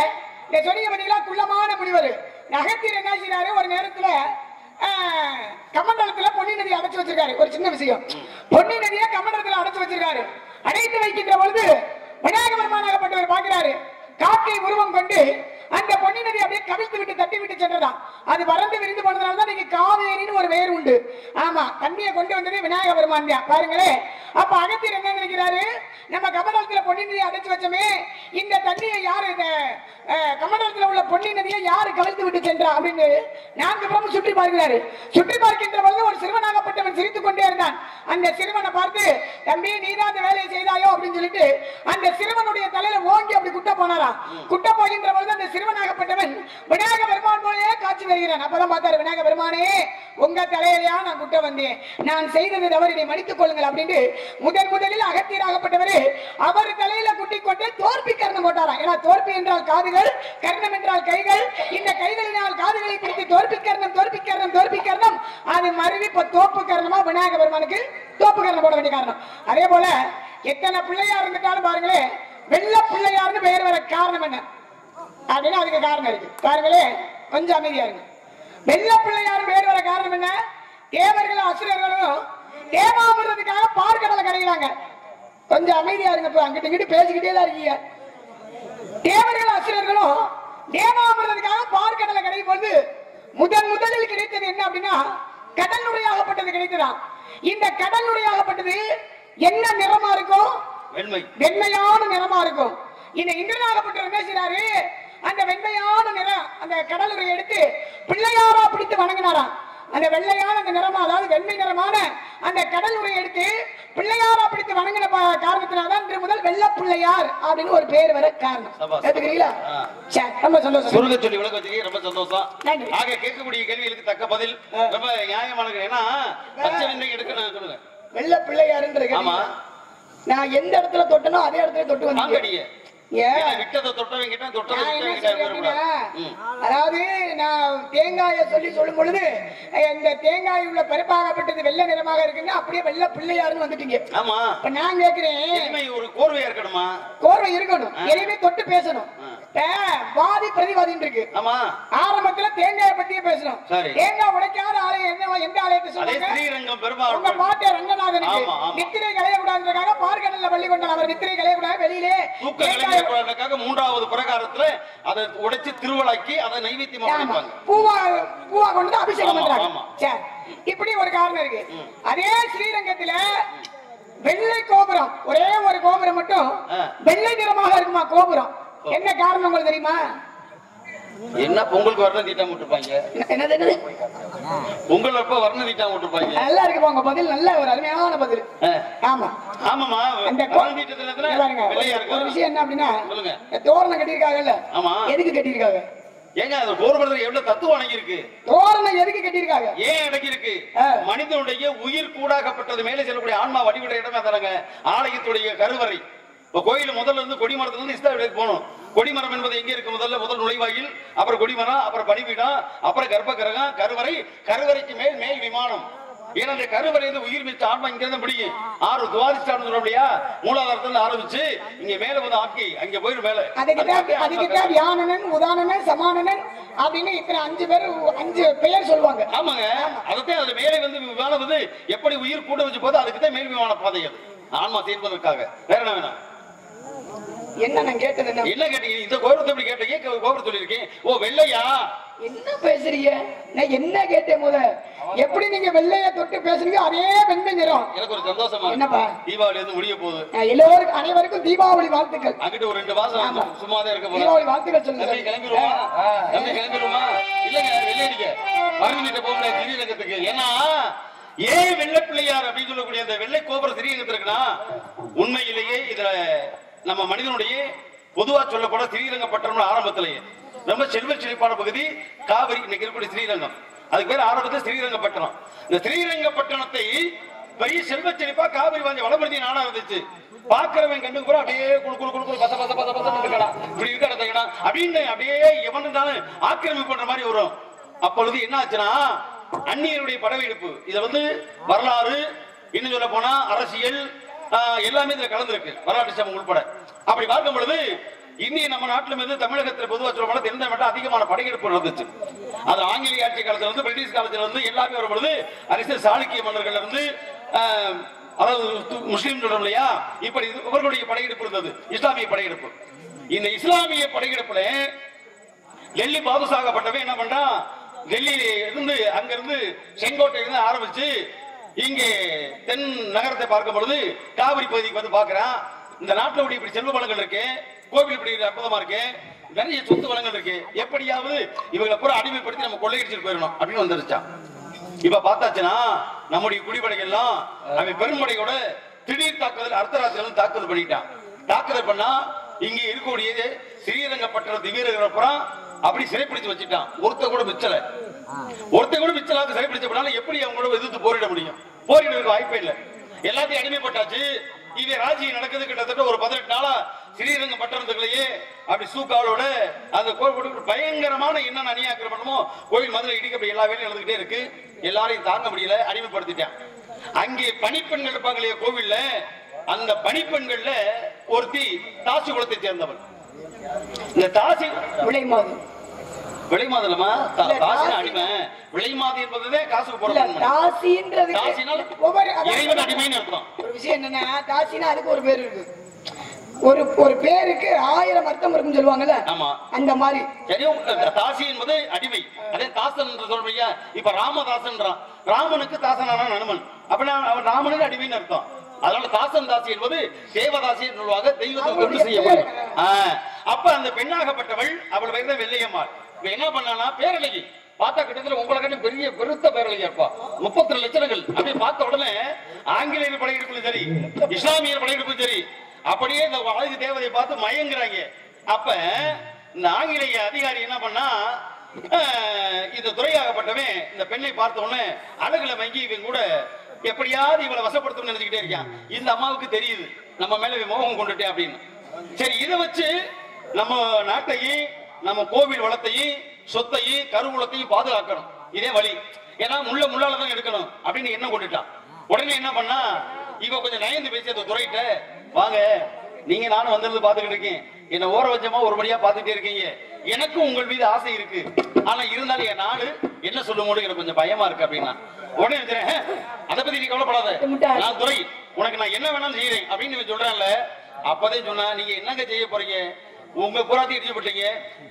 இந்த சொன்னீங்க பாத்தீங்களா, குள்ளமான முனிவர் அகத்தியர் என்ன செய்யறாரு, ஒரு நேரத்துல கமண்டலத்துல பொன்னி நதியை அடைச்சு வச்சிருக்காரு. ஒரு சின்ன விஷயம், பொன்னி நதியை கமண்டலத்துல அடைச்சு வச்சிருக்காரு. அடைத்து வைக்கின்ற பொழுது விநாயக பெருமானாகப்பட்டவர் பார்க்கிறாரு, காக்கை உருவம் கொண்டு அந்த பொன்னி நதி அப்படியே கவிழ்த்து விட்டு தட்டி விட்டு சென்றதான். அது பறந்து விரிந்து போனதுனாலதான் நீங்க காவேரின்னு ஒரு பெயர் உண்டு. ஆமா, தண்ணியை கொண்டு வந்தது விநாயக பெருமான் தான். பாருங்களேன், அப்ப அகத்தியர் என்ன நினைக்கிறாரு, நம்ம கமண்டலத்துல பொன்னி நதியை அடைச்சு வச்சோமே, இந்த தண்ணியை யாரு, கமண்டலத்துல உள்ள பொன்னி நதியை யாரு கவிழ்த்து விட்டு சென்றா அப்படின்னு 4 புறமும் சுற்றி பார்க்கிறாரு. சுற்றி பார்க்கின்ற பொழுது ஒரு சிறுவனாகப்பட்டவன் சிரித்துக் கொண்டே இருந்தான். அந்த சிறுவனை பார்த்து, தம்பி நீதான் அந்த வேலையை செய்தாயோ அப்படின்னு சொல்லிட்டு அந்த சிறுவனுடைய தலையில ஓங்கி அப்படி குட்ட போனாராம். குட்ட போகின்ற பொழுது அந்த சிறுவனாகப்பட்டவன் விநாயக பெருமான் போலே காட்சி வருகிறான். அப்பதான் பார்த்தாரு, விநாயக பெருமானே, உங்க தலையிலையா நான் குட்ட வந்தேன், நான் செய்தது தவறு, இதை மன்னித்துக் கொள்ளுங்கள் அப்படின்னு முதலில் அகத்தியராகப்பட்டவரு அவர் தலையில குட்டி கொண்டு தோற்பி கர்ணம் போட்டாராம். ஏன்னா தோற்பி என்றால் காதுகள், கர்ணம் என்றால் கைகள். இந்த கைகளினால் காதுகளை பிடித்து தோற்பி கர்ணம் அது மறுவி இப்ப தோப்பு கர்ணமா விநாயக பெருமானுக்கு தோப்பு கர்ணம் போட வேண்டிய காரணம். அதே போல எத்தனை பிள்ளையார் இருந்துட்டாலும் பாருங்களேன், வெள்ள பிள்ளையார்னு பெயர் வர காரணம் என்ன அப்படின்னா அதுக்கு காரணம் இருக்கு. பாருங்களே, கொஞ்சம் அமைதியா இருங்க. வெள்ள பிள்ளையார் பெயர் வர காரணம் என்ன? தேவர்களும் அசுரர்களும் தேவாமிரத்துக்காக பார்க்கடலை கடைகிறாங்க. கொஞ்சம் அமைதியா இருங்க, அங்கிட்டு இங்கிட்டு பேசிக்கிட்டே தான் இருக்கீங்க. தேவர்களும் அசுரர்களும் தேவாமிரத்துக்காக பார்க்கடலை கடையும் போது முதலில் கிடைத்தது என்ன அப்படின்னா கடல் நுரையாகப்பட்டது கிடைத்ததான். இந்த கடல் நுரையாகப்பட்டது என்ன நிறமா இருக்கும்? வெண்மையான நிறமா இருக்கும். இந்த இந்திரனாகப்பட்டவர் என்ன செய்றாரு, அந்த வெண்மையான நிறம் அந்த கடலுரை எடுத்து பிள்ளையாரா பிடித்து வணங்கினாராம். அந்த வெள்ளையான அந்த நிறமா, அதாவது வெண்மை நிறமான அந்த கடல் உரை எடுத்து பிள்ளையாரா பிடித்து வணங்கின காரணத்தினால்தான் இன்று முதல் வெள்ள பிள்ளையார் அப்படின்னு ஒரு பேர் வர காரணம். கேட்டுக்கிறீங்களா? ரொம்ப சந்தோஷம். சுருங்க சொல்லி விளக்க வச்சுக்க ரொம்ப சந்தோஷம். ஆக கேட்கக்கூடிய கேள்விகளுக்கு தக்க பதில் ரொம்ப நியாயமானது. ஏன்னா எடுக்க வெள்ள பிள்ளையாருன்ற, ஆமா, நான் எந்த இடத்துல தொட்டனோ அதே இடத்துல தொட்டு வந்தீங்க. அதாவது நான் தேங்காயை சொல்லும் பொழுது இந்த தேங்காய் உள்ள பருப்பாகப்பட்டது வெள்ளை நிறமாக இருக்குன்னா அப்படியே வெள்ள பிள்ளையாருன்னு வந்துட்டீங்க. நான் கேட்கிறேன், ஒரு கோர்வையா இருக்கணுமா? கோர்வை இருக்கணும், எதையுமே தொட்டு பேசணும். வாதி பிரதிவாதின்னு இருக்கு. ஆமா. ஆரம்பத்துல தேங்காயை பத்தியே பேசணும். சரி. தேங்காய் உடைக்காத ஆலயம் எந்த ஆலயத்தை சொல்லுங்க? ஸ்ரீரங்கம் பெருமாள். உங்க பாட்டை ரங்கநாதனுக்கு நித்திரை கலையக்கூடாதுக்காக பார்க்கடல்ல பள்ளி கொண்டார். அவர் நித்திரை கலையக்கூடாது, வெளியிலே தூக்க கலையக்கூடாதுக்காக 3வது பிரகாரத்துல அதை உடைச்சு திருவிழாக்கி அதை நைவேத்தியமா வைப்பாங்க. பூவா கொண்டு அபிஷேகம் பண்றாங்க. சரி, இப்படி ஒரு காரணம் இருக்கு. அதே ஸ்ரீரங்கத்துல வெள்ளை கோபுரம், ஒரே ஒரு கோபுரம் மட்டும் வெள்ளை நிறமாக இருக்குமா கோபுரம்? என்ன காரணம் உங்களுக்கு தெரியுமா? என்ன பொங்கலுக்கு வர்ண தீட்டம் விட்டுருப்பாங்க. என்னது பொங்கல் அப்ப வர்ண தீட்டம் விட்டுருப்பாங்க. நல்லா இருக்கு உங்க பதில், நல்ல ஒரு அருமையான பதில். ஆமா ஆமாமா. அந்த ஒரு விஷயம் என்ன அப்படின்னா, தோரணம் கட்டியிருக்காங்கல்ல, எதுக்கு கட்டியிருக்காங்க? ஏங்க அது கோபுரத்துல எவ்வளவு தத்துவம் அடங்கி இருக்கு. தோரணம் எதுக்கு கட்டியிருக்காங்க? ஏன் அடங்கி இருக்கு? மனிதனுடைய உயிர் கூடாகப்பட்டது மேலே செல்லக்கூடிய ஆன்மா வடிவிட இடமே தரங்க ஆலயத்துடைய கருவறை. இப்ப கோயில் முதல்ல இருந்து கொடிமரத்துல இருந்து இஸ்தாவிലേക്ക് போகணும். கொடிமரம் என்பது எங்க இருக்கு? முதல் நுழைவாயில், அப்புறம் கொடிமரம், அப்புறம் பணிபீடம், அப்புறம் கர்ப்பகிரகம், கருவறை, கருவறைக்கு மேல் விமானம். ஏன்னா அந்த கருவறை உயிர் மிச்ச ஆன்மா இங்க இருந்து முடியும். 6 துவாதிஷ்டானம் சொல்றபடியா மூலாதாரத்துல ஆரம்பிச்சு இங்க மேல வந்து ஆக்கி அங்க போயிடும் மேல. அதுக்கு வியானனன், உதானனன், சமானனன் அப்படின்னு இத்தனை 5 பெயர் சொல்லுவாங்க. ஆமாங்க. அதுதான் அது மேலே வந்து விமானம் வந்து எப்படி உயிர் கூட வச்சு போதோ அதுக்குதான் மேல் விமான பாதை அது ஆன்மா சேர்ப்பதற்காக. வேற என்ன வேணும்? என்ன நான் கேட்டது என்ன கேட்டீங்க? இந்த கோபுரத்தை எப்படி கேட்டீங்க? கோபுரம் சொல்லியிருக்கேன். ஓ வெள்ளையா? என்ன பேசுறீங்க? நான் என்ன கேட்டேன் முத? எப்படி நீங்க வெள்ளைய தொட்டு பேசுறீங்க அதே வெண்மை நிறம். எனக்கு ஒரு சந்தோஷமா. என்னப்பா தீபாவளி வந்து முடிய போகுது. எல்லோருக்கும் அனைவருக்கும் தீபாவளி வாழ்த்துக்கள். அங்கிட்ட ஒரு 2 மாசம் சும்மாதான் இருக்க போறோம். தீபாவளி வாழ்த்துக்கள் சொல்லுங்க. கிளம்பிடுமா? இல்லங்க வெள்ளையடிக்க மறுநீட்ட போக முடியாது ஸ்ரீரங்கத்துக்கு. ஏன்னா ஏன் வெள்ளை பிள்ளையார் அப்படின்னு சொல்லக்கூடிய அந்த வெள்ளை கோபுரம் ஸ்ரீரங்கத்தில் இருக்குன்னா உண்மையிலேயே இதுல நம்ம மனிதனுடைய பொதுவா சொல்லப்பட ஸ்ரீரங்கப்பட்டணம் ஆரம்பத்திலேயே ரொம்ப செல்வ செழிப்பான பகுதி காவிரி இன்னைக்கு இருக்கக்கூடிய ஸ்ரீரங்கம். அதுக்கு பேர் ஆரம்பத்தில் ஸ்ரீரங்கப்பட்டணம். இந்த ஸ்ரீரங்கப்பட்டணத்தை பெரிய செல்வ செழிப்பா காவிரி வாஞ்ச வளப்படுத்தி நாடா இருந்துச்சு. பாக்குறவன் கண்டுக்கு கூட அப்படியே குழு பச பச பச பச இருக்கடா இப்படி இருக்கடா அப்படின்னு அப்படியே எவனுந்தாலும் ஆக்கிரமிப்பு பண்ற மாதிரி வரும். அப்பொழுது என்ன ஆச்சுன்னா அந்நியருடைய படவெடுப்பு. இதை வந்து வரலாறு இன்னும் சொல்ல போனா அரசியல் எல்லாமே இதுல கலந்துருக்கு, வரலாற்று சமம் உட்பட. அப்படி பார்க்கும் பொழுது இன்னைய நம்ம நாட்டிலும் இருந்து தமிழகத்தில் பொதுவாக சொல்ல போனா தென் தமிழகத்தில் அதிகமான படையெடுப்பு நடந்துச்சு. அது ஆங்கிலேய ஆட்சி காலத்துல இருந்து பிரிட்டிஷ் காலத்துல இருந்து எல்லாமே வரும் பொழுது அரசியல் சாளுக்கிய மன்னர்கள் இருந்து அதாவது முஸ்லீம் சொல்றோம் இல்லையா, இப்படி இவர்களுடைய படையெடுப்பு இருந்தது, இஸ்லாமிய படையெடுப்பு. இந்த இஸ்லாமிய படையெடுப்புல டெல்லி பாதுகாக்கப்பட்டவன் என்ன பண்றான், டெல்லியில இருந்து அங்கிருந்து செங்கோட்டை இருந்து ஆரம்பிச்சு இங்கே தென் நகரத்தை பார்க்கும் பொழுது காவிரி பகுதிக்கு வந்து பாக்குறான். இந்த நாட்டில் இப்படி செல்வ வளங்கள் இருக்கு, கோவில் இப்படி அற்புதமா இருக்கு, நிறைய சொத்து வளங்கள் இருக்கு, எப்படியாவது இவங்களை பூரா அடிமைப்படுத்தி நம்ம கொள்ளையடிச்சுட்டு போயிடணும் அப்படின்னு வந்துருச்சான். இப்ப பார்த்தாச்சுன்னா நம்முடைய குடிப்படைகள் எல்லாம் அவன் பெரும்படையோட திடீர் தாக்குதல் அர்த்தராத்திரி தாக்குதல் பண்ணிட்டான். தாக்குதல் பண்ணா இங்க இருக்கக்கூடிய ஸ்ரீரங்கப்பட்டணத்து வீரர்கள் அப்புறம் அப்படி சிறைப்பிடிச்சு வச்சுட்டான். ஒருத்த கூட மிச்சலாக சிறைப்பிடிச்சப்படால எப்படி அவங்களோட எதிர்த்து போரிட முடியும்? போரிடுறதுக்கு வாய்ப்பே இல்லை. எல்லாத்தையும் அடிமைப்பட்டாச்சு. இது ராஜ்யம் நடக்குது. கிட்டத்தட்ட ஒரு 18 நாளா ஸ்ரீரங்கம் பட்டணத்துக்குள்ளேயே அப்படி சூக்காவோட அந்த கோவில் பயங்கரமான என்னென்ன அநியாக்கிரமோ கோயில் மதுரை இடிக்க எல்லா வேலையும் நடந்துகிட்டே இருக்கு. எல்லாரையும் தாங்க முடியல, அடிமைப்படுத்திட்டான். அங்கே பணிப்பெண்கள் இருப்பாங்க இல்லையா கோவில்ல, அந்த பணிப்பெண்கள்ல ஒருத்தி தாசி குலத்தை சேர்ந்தவள். இந்த தாசி விலைமாதலமா தாசி அடிமை, விலைமாதி என்பதே காசுக்கு போற இறைவன் அடிமைன்னு அர்த்தம். ஒரு விஷயம் என்னன்னா தாசினா அதுக்கு ஒரு பேர் இருக்கு, ஒரு பேருக்கு 1000 அர்த்தம் இருக்குன்னு சொல்லுவாங்கல்ல. ஆமா, அந்த மாதிரி தாசி என்பது அடிமை. அதே தாசன் என்று சொல்றியா, இப்ப ராமதாசன்றான், ராமனுக்கு தாசனான அனுமன், அப்படின்னா அவன் ராமனுக்கு அடிமைன்னு அர்த்தம். அதனால தாசன் தாசி என்பது தேவதாசி சொல்லுவாங்க, தெய்வத்தை கொண்டு செய்யப்படும். அப்ப அந்த பெண்ணாகப்பட்டவள் அவள் பேர் தான் வெள்ளையம்மாள். என்ன பண்ணானா பேரழகி பார்த்தா கிட்டத்தட்ட உங்களை கட்டி பெரிய பெருத்த பேரழகி இருப்பா, 32 லட்சங்கள். அப்படியே பார்த்த உடனே ஆங்கிலேயர் படையெடுப்பும் சரி, இஸ்லாமியர் படையெடுப்பும் சரி, அப்படியே இந்த அழகு தேவதையை பார்த்து மயங்குறாங்க. அப்ப இந்த ஆங்கிலேய அதிகாரி என்ன பண்ணா, இந்த துறையாகப்பட்டவன் இந்த பெண்ணை பார்த்த உடனே அழகுல மயங்கி இவன் கூட எப்படியாவது இவளை வசப்படுத்தணும்னு நினைச்சுக்கிட்டே இருக்கான். இந்த அம்மாவுக்கு தெரியுது நம்ம மேல மோகம் கொண்டுட்டேன் அப்படின்னு. சரி, இதை வச்சு நம்ம நாட்டையும் நம்ம கோவில் வளத்தையும் சொத்தையும் கருவூலத்தையும் பாதுகாக்கணும், இதே வழி. ஏன்னா முள்ளாலதான் எடுக்கணும் அப்படின்னு எண்ணம் கொண்டுட்டான். உடனே என்ன பண்ணா, இவ கொஞ்சம் நயந்து பேசி அந்த துறையிட்ட, வாங்க நீங்க நானும் வந்திருந்து பாத்துக்கிட்டு இருக்கேன், என்ன ஓர வச்சமா ஒரு படியா பாத்துட்டே இருக்கீங்க. எனக்கும் உங்கள் மீது ஆசை இருக்கு. ஆனா இருந்தாலும் என் நாடு என்ன சொல்லும்போது எனக்கு கொஞ்சம் பயமா இருக்கு அப்படின்னா உடனே அதை பத்தி நீ கவலைப்படாத, நான் துரை, உனக்கு நான் என்ன வேணாலும் செய்யறேன் அப்படின்னு சொல்றேன்ல. அப்பதே சொன்னா நீங்க என்னங்க செய்ய போறீங்க, உங்க புறாத்தி இடிச்சு போட்டீங்க,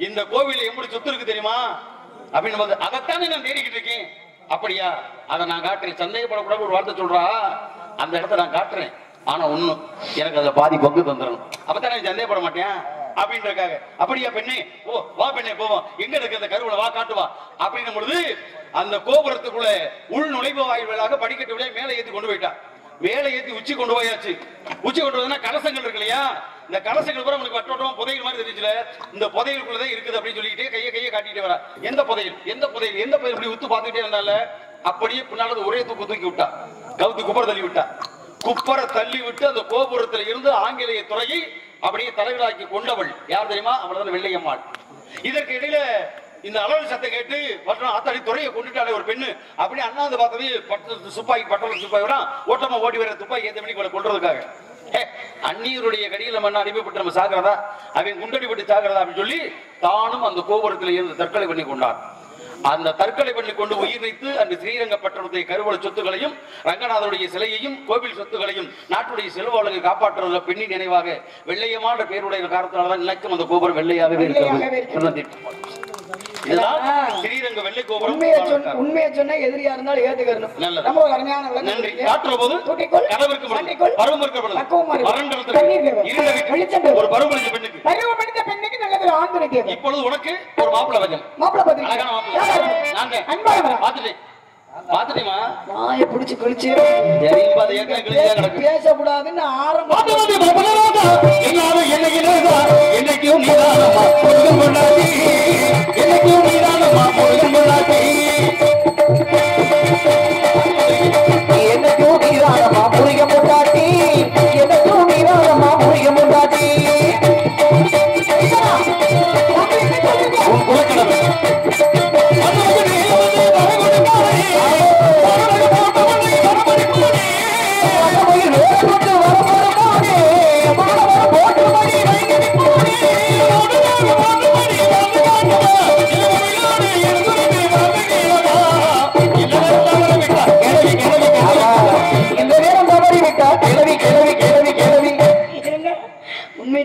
இந்த கோவில எப்படி சொத்து இருக்கு தெரியுமா அப்படின்னு அதைத்தானே நான் தேடிக்கிட்டு இருக்கேன். அப்படியா, அதை நான் காட்டுறேன், சந்தேகப்படக்கூடாது ஒரு வார்த்தை சொல்றா, அந்த இடத்த நான் காட்டுறேன். ஆனா ஒண்ணு, எனக்கு அதுல பாதி பங்கு தந்துடணும், அப்பதான் சந்தேகப்பட மாட்டேன் அப்படின்றக்காக. அப்படியா பெண்ணே, ஓ வா பெண்ணே போவோம், எங்க இருக்கு அந்த கருவில, வா காட்டுவா அப்படின்னும் பொழுது அந்த கோபுரத்துக்குள்ள உள் நுழைவு வாயில்களாக படிக்கட்டு விட மேலே ஏத்தி கொண்டு போயிட்டா. மேலே ஏத்தி உச்சி கொண்டு போயாச்சு. உச்சி கொண்டு போதுன்னா கலசங்கள் இருக்கு இல்லையா, இந்த கலசங்கள் கூட உங்களுக்கு வட்டோட்டமா புதையல் மாதிரி தெரிஞ்சுல, இந்த புதையலுக்குள்ளதான் இருக்குது அப்படின்னு சொல்லிட்டு கையை காட்டிட்டு வர. எந்த புதையல் எந்த புதையல் எந்த புதையல் இப்படி உத்து பார்த்துட்டே இருந்தால அப்படியே பின்னால ஒரே தூக்கி விட்டா, கவுத்து குப்பரை தள்ளி விட்டா. குப்பரை தள்ளி விட்டு அந்த கோபுரத்தில் இருந்து ஆங்கிலேய துறையை அப்படியே தலைவராக்கி கொண்டவள் யார் தெரியுமா, அவள் வெள்ளையம்மாள். இதற்கு இடையில இந்த அளவு சத்தம் கேட்டு ஆத்தாடி துறையை கொண்டுட்டாலே ஒரு பெண்ணு அப்படி அண்ணாந்து பார்த்தது துப்பாக்கி பட்டல துப்பாக்கி ஓட்டமா ஓடி வர துப்பாக்கி ஏத்த மணிக்கு கொள்றதுக்காக. அந்நியருடைய கடியில் நம்ம அடிமைப்பட்டு நம்ம சாகிறதா, அவன் குண்டடிப்பட்டு சாகிறதா அப்படின்னு சொல்லி தானும் அந்த கோபுரத்தில் இருந்து தற்கொலை பண்ணி கொண்டார். அந்த தற்கொலை பண்ணி கொண்டு உயிர் வைத்து அந்த ஸ்ரீரங்கப்பட்டணத்தை கருவள சொத்துக்களையும் ரங்கநாதனுடைய சிலையையும் கோவில் சொத்துக்களையும் நாட்டுடைய செல்வாளர்களை காப்பாற்றுவத பெண்ணின் நினைவாக வெள்ளையமான பேருடைய காரணத்தினால்தான் இன்னைக்கும் அந்த கோபுரம் வெள்ளையாகவே இருக்கிறது. ஸ்ரீரங்க வெள்ளை கோபுரம். உண்மையை சொன்னா எதிரியா இருந்தாலும் ஏத்துக்கணும். நம்ம ஒரு அருமையான நன்றி. காற்றுற போது கனவிற்கு பருவம் ஒரு பருவம் பெண்ணுக்கு பெண்ணுக்கு நல்லது ஆண் துணை தேவை. இப்பொழுது உனக்கு ஒரு மாப்பிள்ளை வச்சேன், மாப்பிள்ளை பத்தி அழகான மாப்பிள்ளை நாங்க பாத்துட்டேன். பாத்துட்டேமா நாயை பிடிச்சு கழிச்சு பேசக்கூடாதுன்னு ஆரம்பம்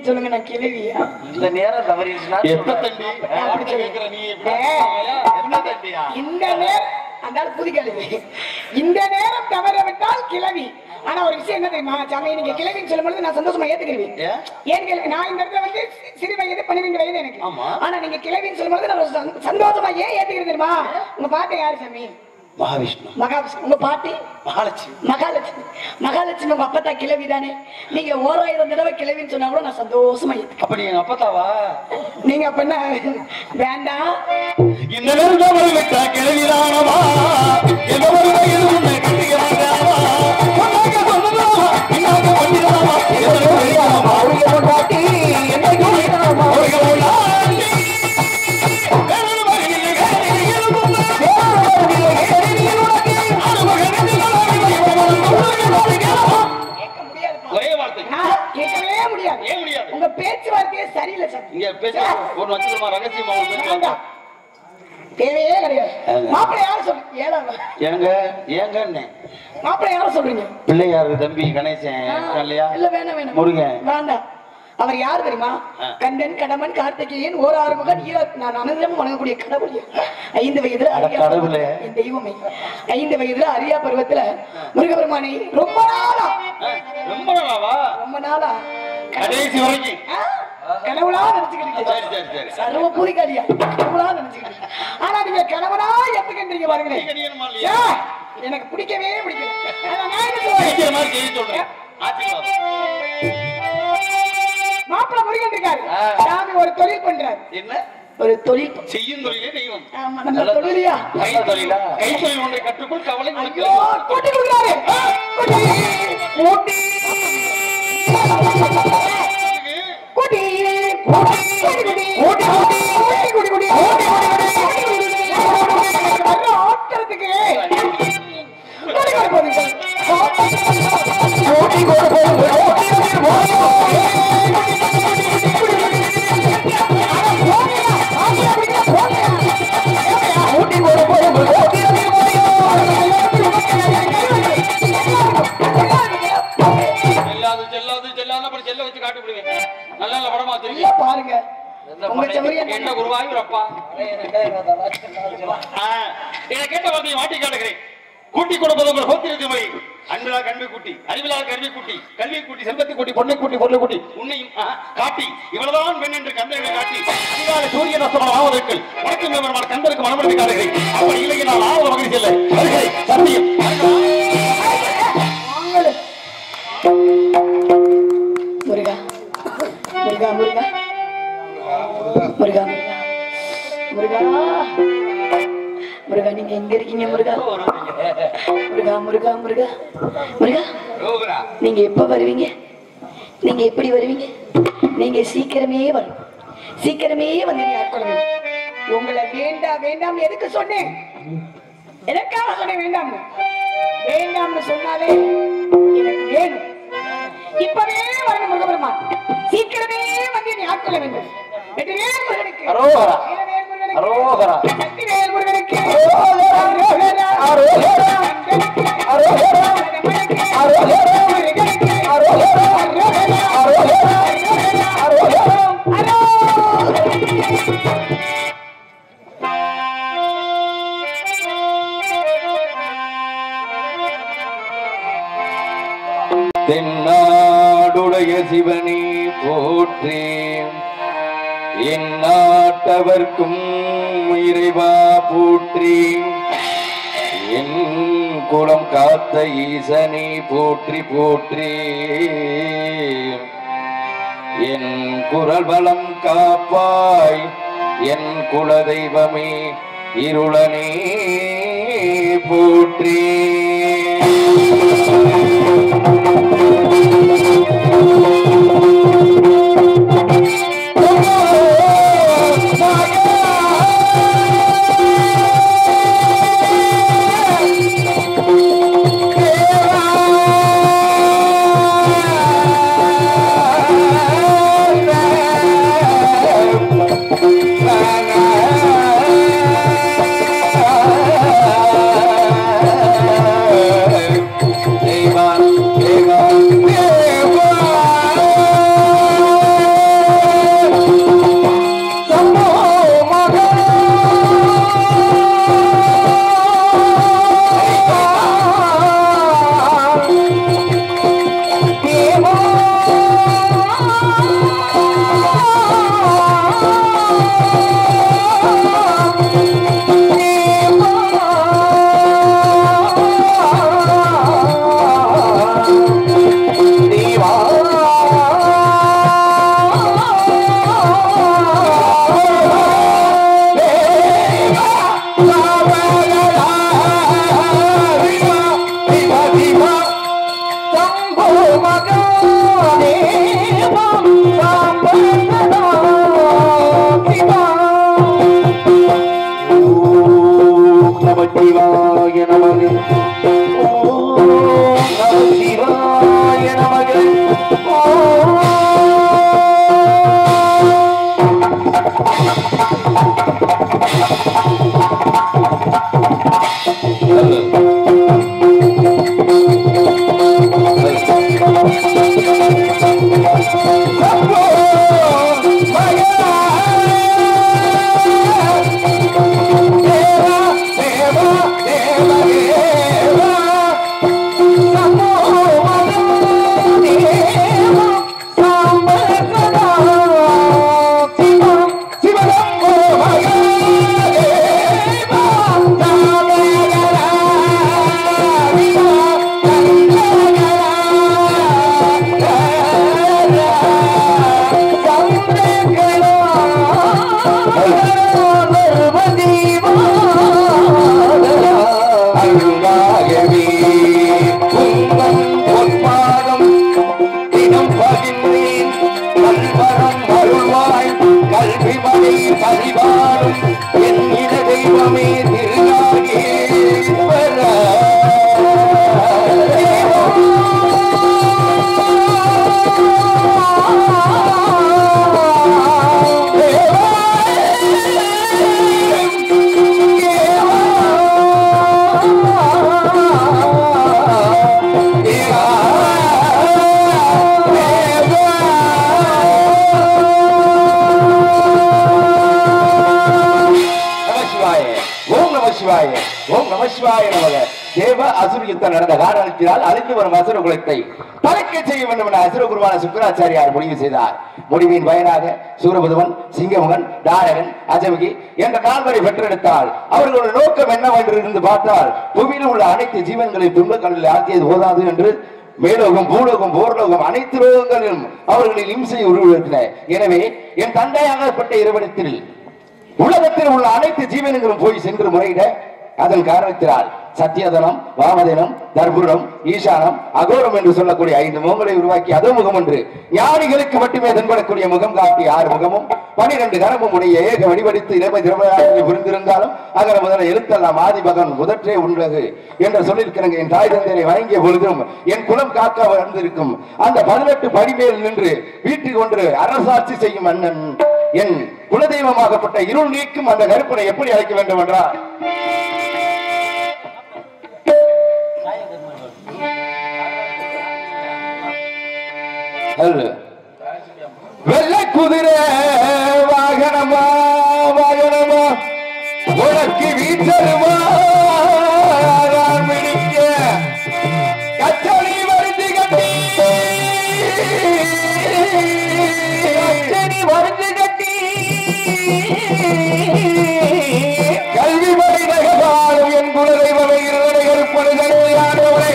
சொல்லுங்க. நான் கிளவியா இந்த நேரம் தவறிடுச்சுன்னா இந்த நேரம் அந்த புது கிளவி இந்த நேரம் தவற விட்டால் கிளவி. ஆனா ஒரு விஷயம் என்ன தெரியுமா சாமி, நீங்க கிளவின்னு சொல்லும்போது நான் சந்தோஷமா ஏத்துக்கிறேன். ஏன் கேள்வி, நான் இந்த இடத்துல வந்து சிறு வயது 12 வயது எனக்கு. ஆனா நீங்க கிளவின்னு சொல்லும்போது நான் சந்தோஷமா ஏன் ஏத்துக்கிறேன் தெரியுமா, உங்க பாட்டை யாரு சாமி? மகாவிஷ்ணு. மகாவிஷ்ணு. உங்க பாட்டி மகாலட்சுமி. மகாலட்சுமி. மகாலட்சுமி உங்க அப்பத்தா கிளவி தானே. நீங்க 1000 தடவை கிளவின்னு சொன்னா கூட நான் சந்தோஷமா ஏத்துக்கிறேன். அப்ப நீங்க அப்பத்தாவா? நீங்க அப்ப என்ன வேண்டாம், இந்த நேரம் கிளவிதானவா உங்க பேச்சுவார்த்தையே சரியில்லை சார். தேவையே கிடையாது. மாப்பிள்ளை யாரும் சொல்றீங்க? மாப்பிள்ளை யாரும் சொல்றீங்க? பிள்ளையாரு தம்பி கணேசன் இல்ல, வேணாம் வேணாம் முருகன் வேண்டாம். அவர் யார் தெரியுமா? கந்தன், கடமன், கார்த்திகேயன், ஓர் ஆறுமுகன், நான் அனந்தம் வணங்கக்கூடிய கடவுள். 5 வயதுல என் தெய்வமே 5 வயதுல அரியா பருவத்துல முருகபெருமானை ரொம்ப நாளா கடைசி வரைக்கும் கனவுளா நினைச்சுக்கிட்டு சர்வ பூரிக்காரியா கனவுளா நினைச்சுக்கிட்டு. ஆனா நீங்க கனவுளா எடுத்துக்கின்றீங்க பாருங்களேன், எனக்கு பிடிக்கவே பிடிக்கல. மாப்பிள்ள முருகன் இருக்காரு, சாமி ஒரு தொழில் பண்றாரு. என்ன ஒரு தொழில்? செய்யும் தொழிலே தெய்வம். தொழிலியா? கை தொழிலா? கை தொழில் ஒன்றை கற்றுக்கொள், கவலை கூட்டி கொடுக்கிறாரு. ஆட்டத்துக்கு கேட்ட வார்த்தையை மாட்டி காட்டுகிறேன். கூட்டி கொடுப்பது உங்கள் கோத்திரத்து முறை. அன்பிலா கல்வி கூட்டி, அறிவிலா கல்வி கூட்டி, கல்வி கூட்டி, செல்வத்தை கூட்டி, பொண்ணை கூட்டி, பொருளை கூட்டி, உன்னையும் காட்டி இவ்வளவுதான் பெண் என்று கந்தனை காட்டி அதிகாலை சூரிய நஷ்டமான ஆவதற்கள் வணக்கம் விவரமான கந்தனுக்கு மனமடுத்து காட்டுகிறேன். அப்படி இல்லை நான் ஆவத மகிழ்ச்சி இல்லை. வருகை சத்தியம் முருகா முருகா முருகா முருகா முருகா முருகா நீங்க எங்க இருக்கீங்க முருகா? முருகா முருகா முருகா முருகா நீங்க எப்ப வருவீங்க? நீங்க எப்படி வருவீங்க? நீங்க சீக்கிரமே வரும். சீக்கிரமே வந்து உங்களை வேண்டாம் வேண்டாம் எதுக்கு சொன்னேன்? எனக்காக சொன்னேன் வேண்டாம் வேண்டாம்னு சொன்னாலே எனக்கு வேணும். இப்பவே வரணும் முருகபெருமான். சீக்கிரமே வந்து என்னை ஆட்கொள்ள வேண்டும். அரோகரா அரோகரா சக்திவேல் முருகனுக்கு தென்னாடுடைய சிவனே போற்றே, என் நாட்டவர்க்கும் இறைவா போற்றி, என் குலம் காத்த ஈசனே போற்றி போற்றி, என் குரல் வளம் காப்பாய் என் குலதெய்வமே இருளனே போற்றி. சிவாய, ஓம் நம சிவாய நமக. தேவ அசுர யுத்தம் நடந்த காரணத்தினால் அழிந்து வரும் அசுர குலத்தை தலைக்க செய்ய வேண்டும் என அசுர குருவான சுக்கராச்சாரியார் முடிவு செய்தார். முடிவின் பயனாக சூரபதுமன், சிங்கமுகன், தாரகன், அஜமுகி என்ற நால்வரை பெற்றெடுத்தால் அவர்களுடைய நோக்கம் என்னவென்று இருந்து பார்த்தால் புவியில் உள்ள அனைத்து ஜீவன்களின் துன்பங்களில் ஆக்கியது போதாது என்று மேலோகம், பூலோகம், போர்லோகம் அனைத்து லோகங்களிலும் அவர்களின் இம்சை உருவெடுத்தன. எனவே என் தந்தையாகப்பட்ட இறைவனத்தில் உலகத்தில் உள்ள அனைத்து ஜீவன்களும் போய் சென்று முறையிட அதன் காரணத்தினால் சத்தியதனம், வாமதனம், தர்புரம், ஈசானம், அகோரம் என்று சொல்லக்கூடிய 5 முகங்களை உருவாக்கி அதோ முகம் என்று ஞானிகளுக்கு மட்டுமே தென்படக்கூடிய முகம் காட்டி 6 முகமும் 12 கரமும் உடைய ஏக வடிவடித்து இறைமை திரவராஜனை புரிந்திருந்தாலும் அகர முதல எழுத்தெல்லாம் ஆதிபகன் முதற்றே உண்டது என்று சொல்லியிருக்கிறாங்க. என் தாய் தந்தையை வணங்கிய பொழுதும் என் குலம் காக்க வந்திருக்கும் அந்த 18 படிமேல் நின்று வீட்டுக்கு ஒன்று அரசாட்சி செய்யும் அண்ணன் என் குலதெய்வமாகப்பட்ட இருள் நீக்கும் அந்த கருப்பனை எப்படி அழைக்க வேண்டும் என்றால் வெள்ளை குதிரை வாகனமா வாகனமா உனக்கு வீட்டருமா பிடிக்க கச்சடி வரிஞ்சு கட்டி கல்வி மணி நகபாலும் என் குலதெய்வமை இருவரைகள் படுகையானவரை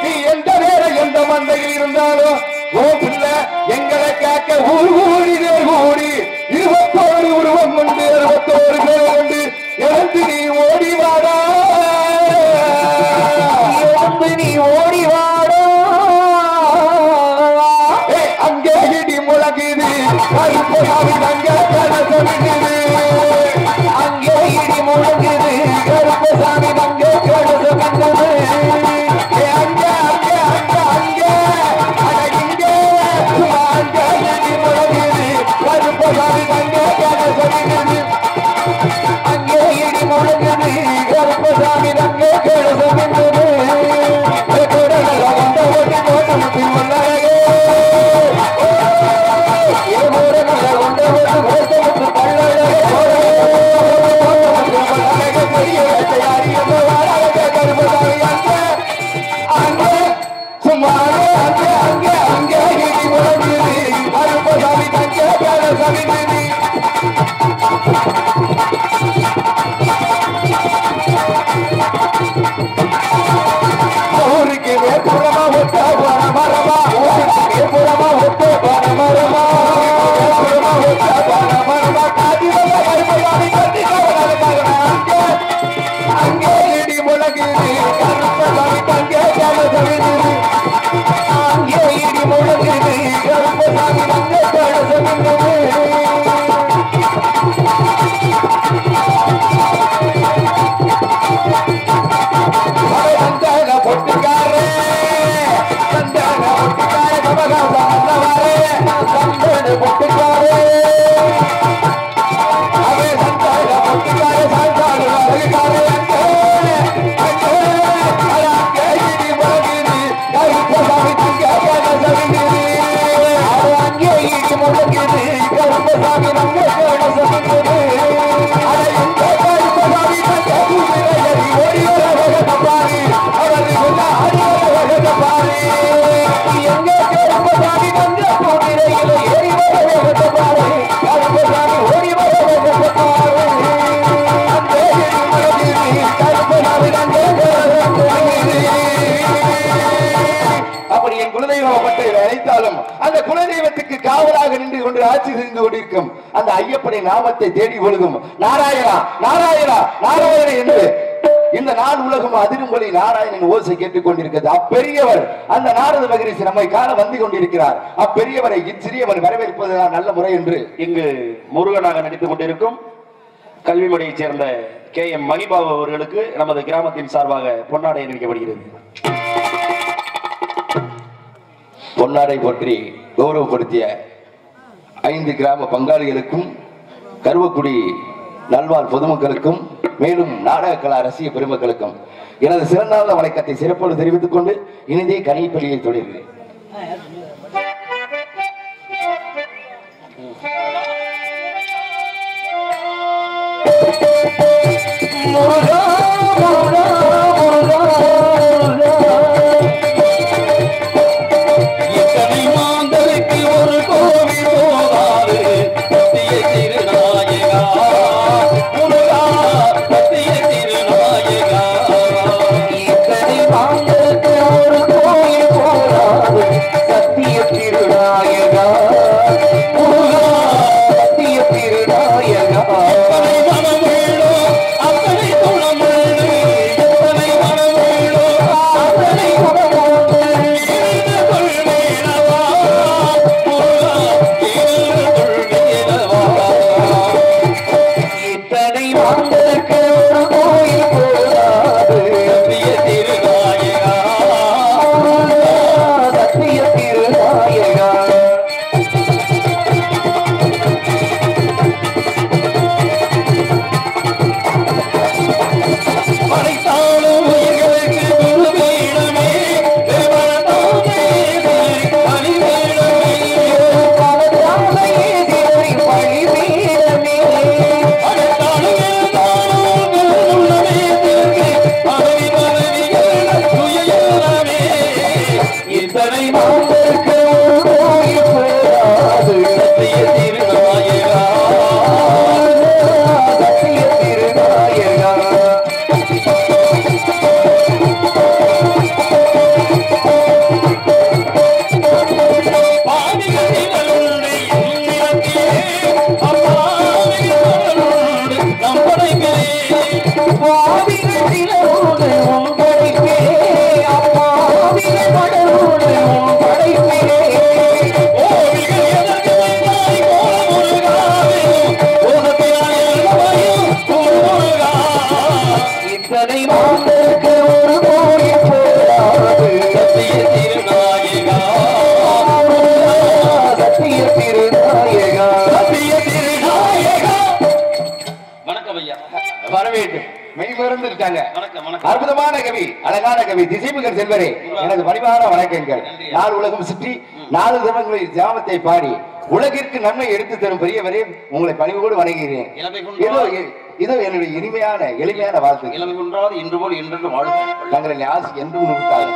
நீ எந்த நேரம் எந்த மந்தையில் இருந்தாலும் ஓ பிள்ளை எங்களை காக்க ஊர் கூடிதே கூடி 21 உருவம் கொண்டு 61 பேர் கொண்டு எழுந்து நீ ஓடிவாடா, நீ ஓடிவாடா. அங்கே இடி முழங்குது கருப்பசாமி அங்கே கலசமிடுது, அங்கே இடி முழங்குது கருப்பசாமி அங்கே கலசமிடுது. அந்த ஐயப்பனை நாமத்தை தேடி ஒழுகும் நாராயணா நாராயணா நாராயணா என்று இந்த நாள் உலகம் அதிரும்பொழி நாராயணன் ஓசை கேட்டுக் கொண்டிருக்கிறது. அப்பெரியவர் அந்த நாரத மகரிஷி நம்மை காண வந்து கொண்டிருக்கிறார். அப்பெரியவரை இச்சிறியவர் வரவேற்பதுதான் நல்ல முறை என்று இங்கு முருகனாக நடித்துக் கொண்டிருக்கும் கல்விமொழியைச் சேர்ந்த KM மணிபாபு அவர்களுக்கு நமது கிராமத்தின் சார்பாக பொன்னாடை அணிவிக்கப்படுகிறது. பொன்னாடை போற்றி கௌரவப்படுத்திய 5 கிராம பங்காளிகளுக்கும் கருவக்குடி நல்வாழ் பொதுமக்களுக்கும் மேலும் நாடக கலா ரசிக பெருமக்களுக்கும் எனது சிறந்த வணக்கத்தை சிறப்போடு தெரிவித்துக் கொண்டு இனிதே கனிப்பள்ளியை தொடர்கிறேன். அற்புதமான கவி, அழகான கவி திசைமுகர் செல்வரே, எனது பணிவான வணக்கங்கள். நாலு உலகம் சுற்றி 4 தினங்களில் ஜாமத்தை பாடி உலகிற்கு நன்மை எடுத்து தரும் பெரியவரே, உங்களை பணிவோடு வணங்குகிறேன். இதோ என்னுடைய இனிமையான எளிமையான வாழ்த்து. இளமை குன்றாது இன்று போல் என்றென்று வாழ்க்கை தங்களின் ஆசி என்றும் நிறுத்தாது.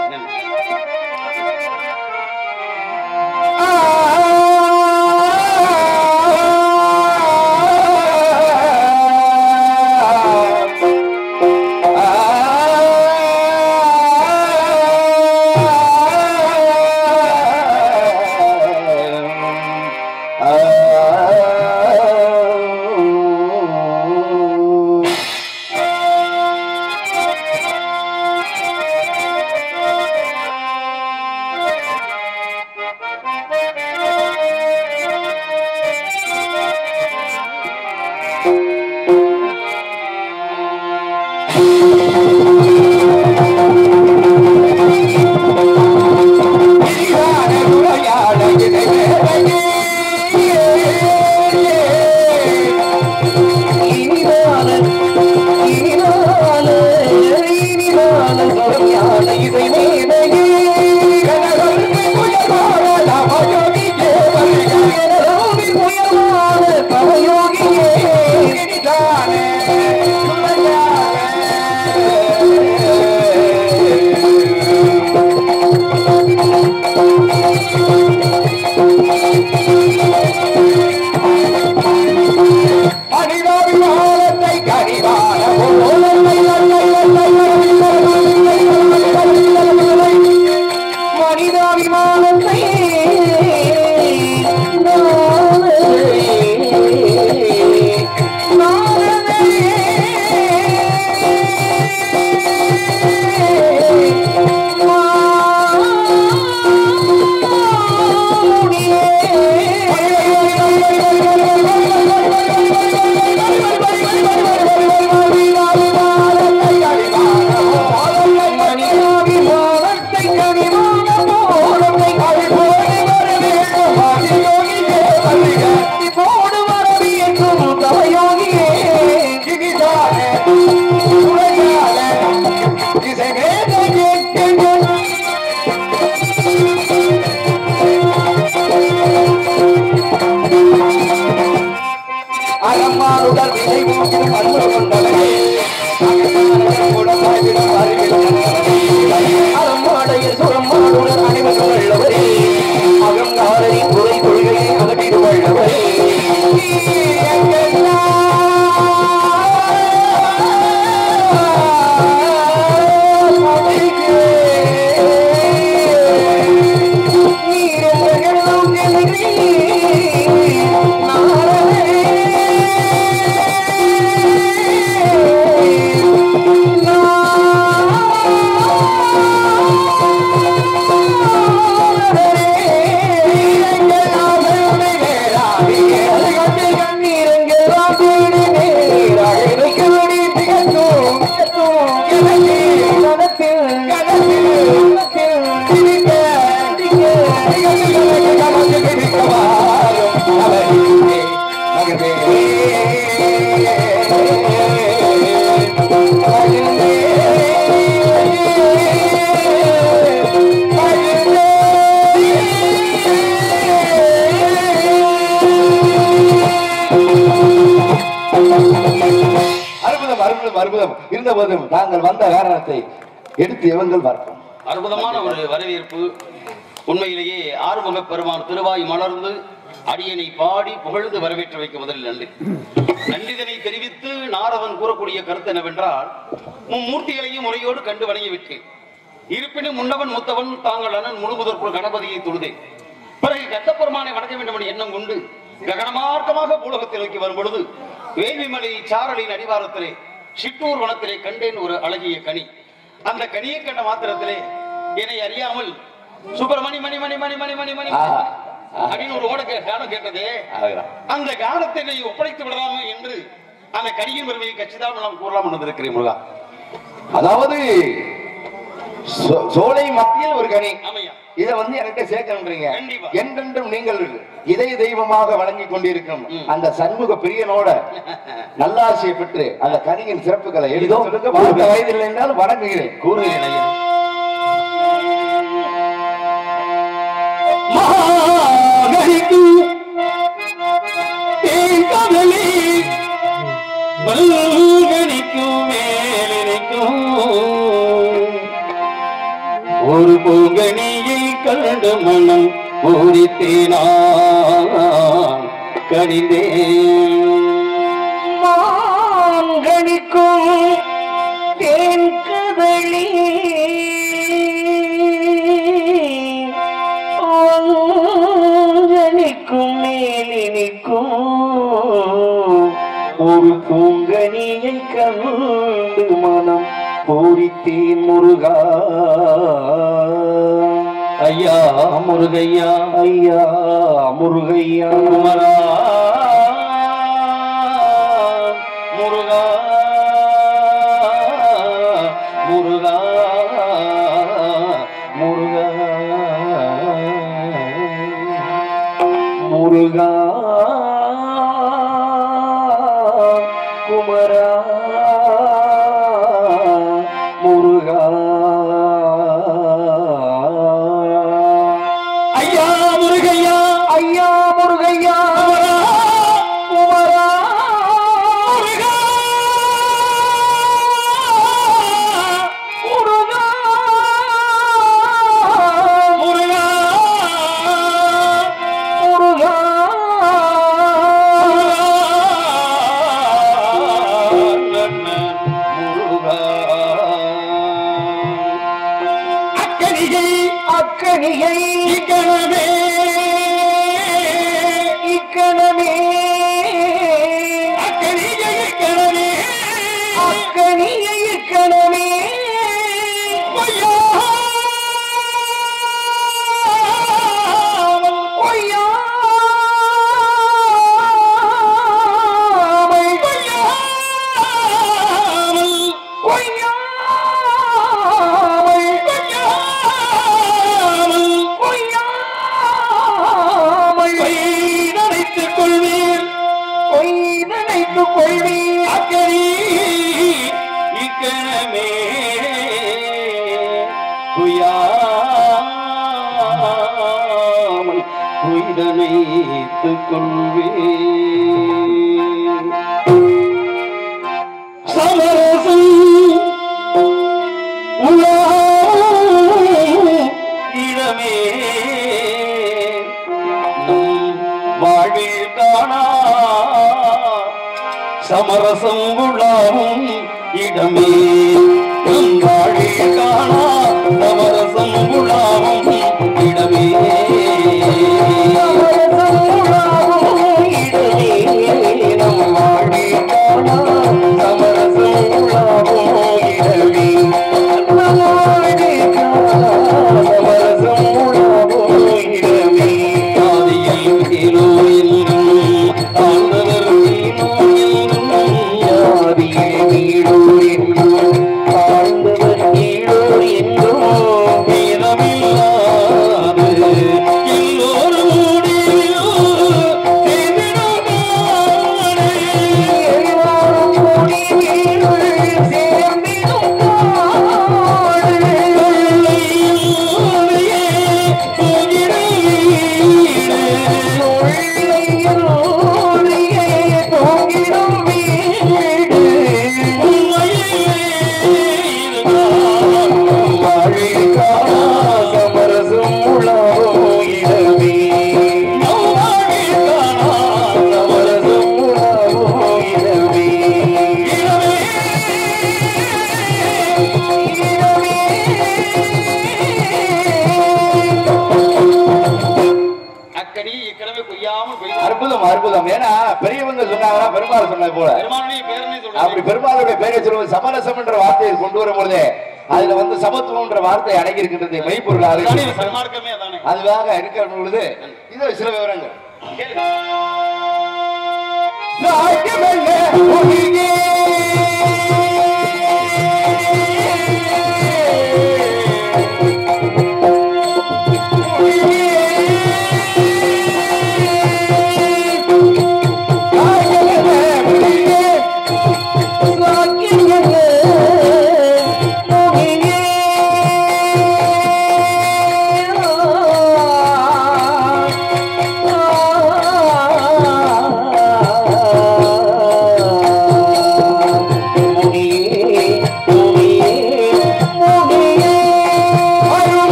அற்புதம் அற்புதம் அற்புதம். இருந்த போதும் தாங்கள் வந்த காரணத்தை எடுத்து எவங்கள் பார்ப்போம். அற்புதமான ஒரு வரவேற்பு. உண்மையிலேயே ஆறுமுக பெருமான் திருவாய் மலர்ந்து அடியனை பாடி புகழ்ந்து வரவேற்று வைக்க முதலில் நன்றி. நன்றிதனை தெரிவித்து நாரதன் கூறக்கூடிய கருத்து என்னவென்றால், மும்மூர்த்திகளையும் முறையோடு கண்டு வணங்கிவிட்டேன். இருப்பினும் முன்னவன் மூத்தவன் தாங்கள் அண்ணன் முழுமுதற்குள் கணபதியை தொழுதேன். பிறகு கந்தப்பெருமானை வணங்க வேண்டும் என்ற எண்ணம் கொண்டு ககனமார்க்கமாக பூலகத்தை நோக்கி வரும் பொழுது வேள்விமலை சாரலின் அடிவாரத்திலே சிற்றூர் வனத்திலே கண்டேன் ஒரு அழகிய கனி. அந்த கனியை கண்ட மாத்திரத்திலே என்னை அறியாமல் சுப்பிரமணி மணி மணி மணி மணி மணி மணி அப்படின்னு ஒரு கானம் கேட்டதே, அந்த கானத்தை நீ ஒப்படைத்து விடலாமா என்று அந்த கனியின் பெருமையை கட்சிதான் நாம் கூறலாம் என்று இருக்கிறேன் முருகா. அதாவது சோலை மத்தியில் ஒரு கனி, ஆமையா, இதை எனக்கு சேர்க்கணும்ன்றீங்க. கண்டிப்பா. என்றென்றும் நீங்கள் இதய தெய்வமாக வழங்கி கொண்டிருக்கும் அந்த சண்முக பிரியனோட நல்லாசியை பெற்று அந்த கனியின் சிறப்புகளை எழுதோ வாழ்ந்த வயதில் என்றாலும் வணங்குகிறேன், கூறுகிறேன். ஐயா ஒரு பூங்கனியை கண்டு மனம் பூரித்தேனா கடிந்தேன். மாங்கனிக்கும் தேன் கதளி வாங்கனிக்கும் மேலினிக்கும் ஒரு பூங்கனியை கண்டு மனம் பூரித்தேன் முருகா. ஐயா முருகையா, ஐயா முருகையா, குமரா முருகா முருகா முருகா முருகா குமரா முருகா. ஐயா முருகையா, ஐயா முருகையா, குமரா முருகா முருகா முருகா முருகா அக்கனியை இக்கணமே இக்கணமே அக்கனியை இக்கணமே அக்கனியை இக்கணமே உயிரனைத்துக் கொள்வேன். சமரசம் இடமே வாழ்வில் காணா சமரசம் உலாவும் இடமே வாழ்வில் காணா சமரசம் உலாவும் இடமே வீடு பெருமாளுடைய பெயரை சொல்வது சமரசம் என்ற வார்த்தையை கொண்டு வரும் பொழுது அதுல வந்து சமத்துவம் என்ற வார்த்தை அடங்கி இருக்கின்றது மெய்ப்பொருளாக அதுவாக இருக்கிற பொழுது இது சில விவரங்கள்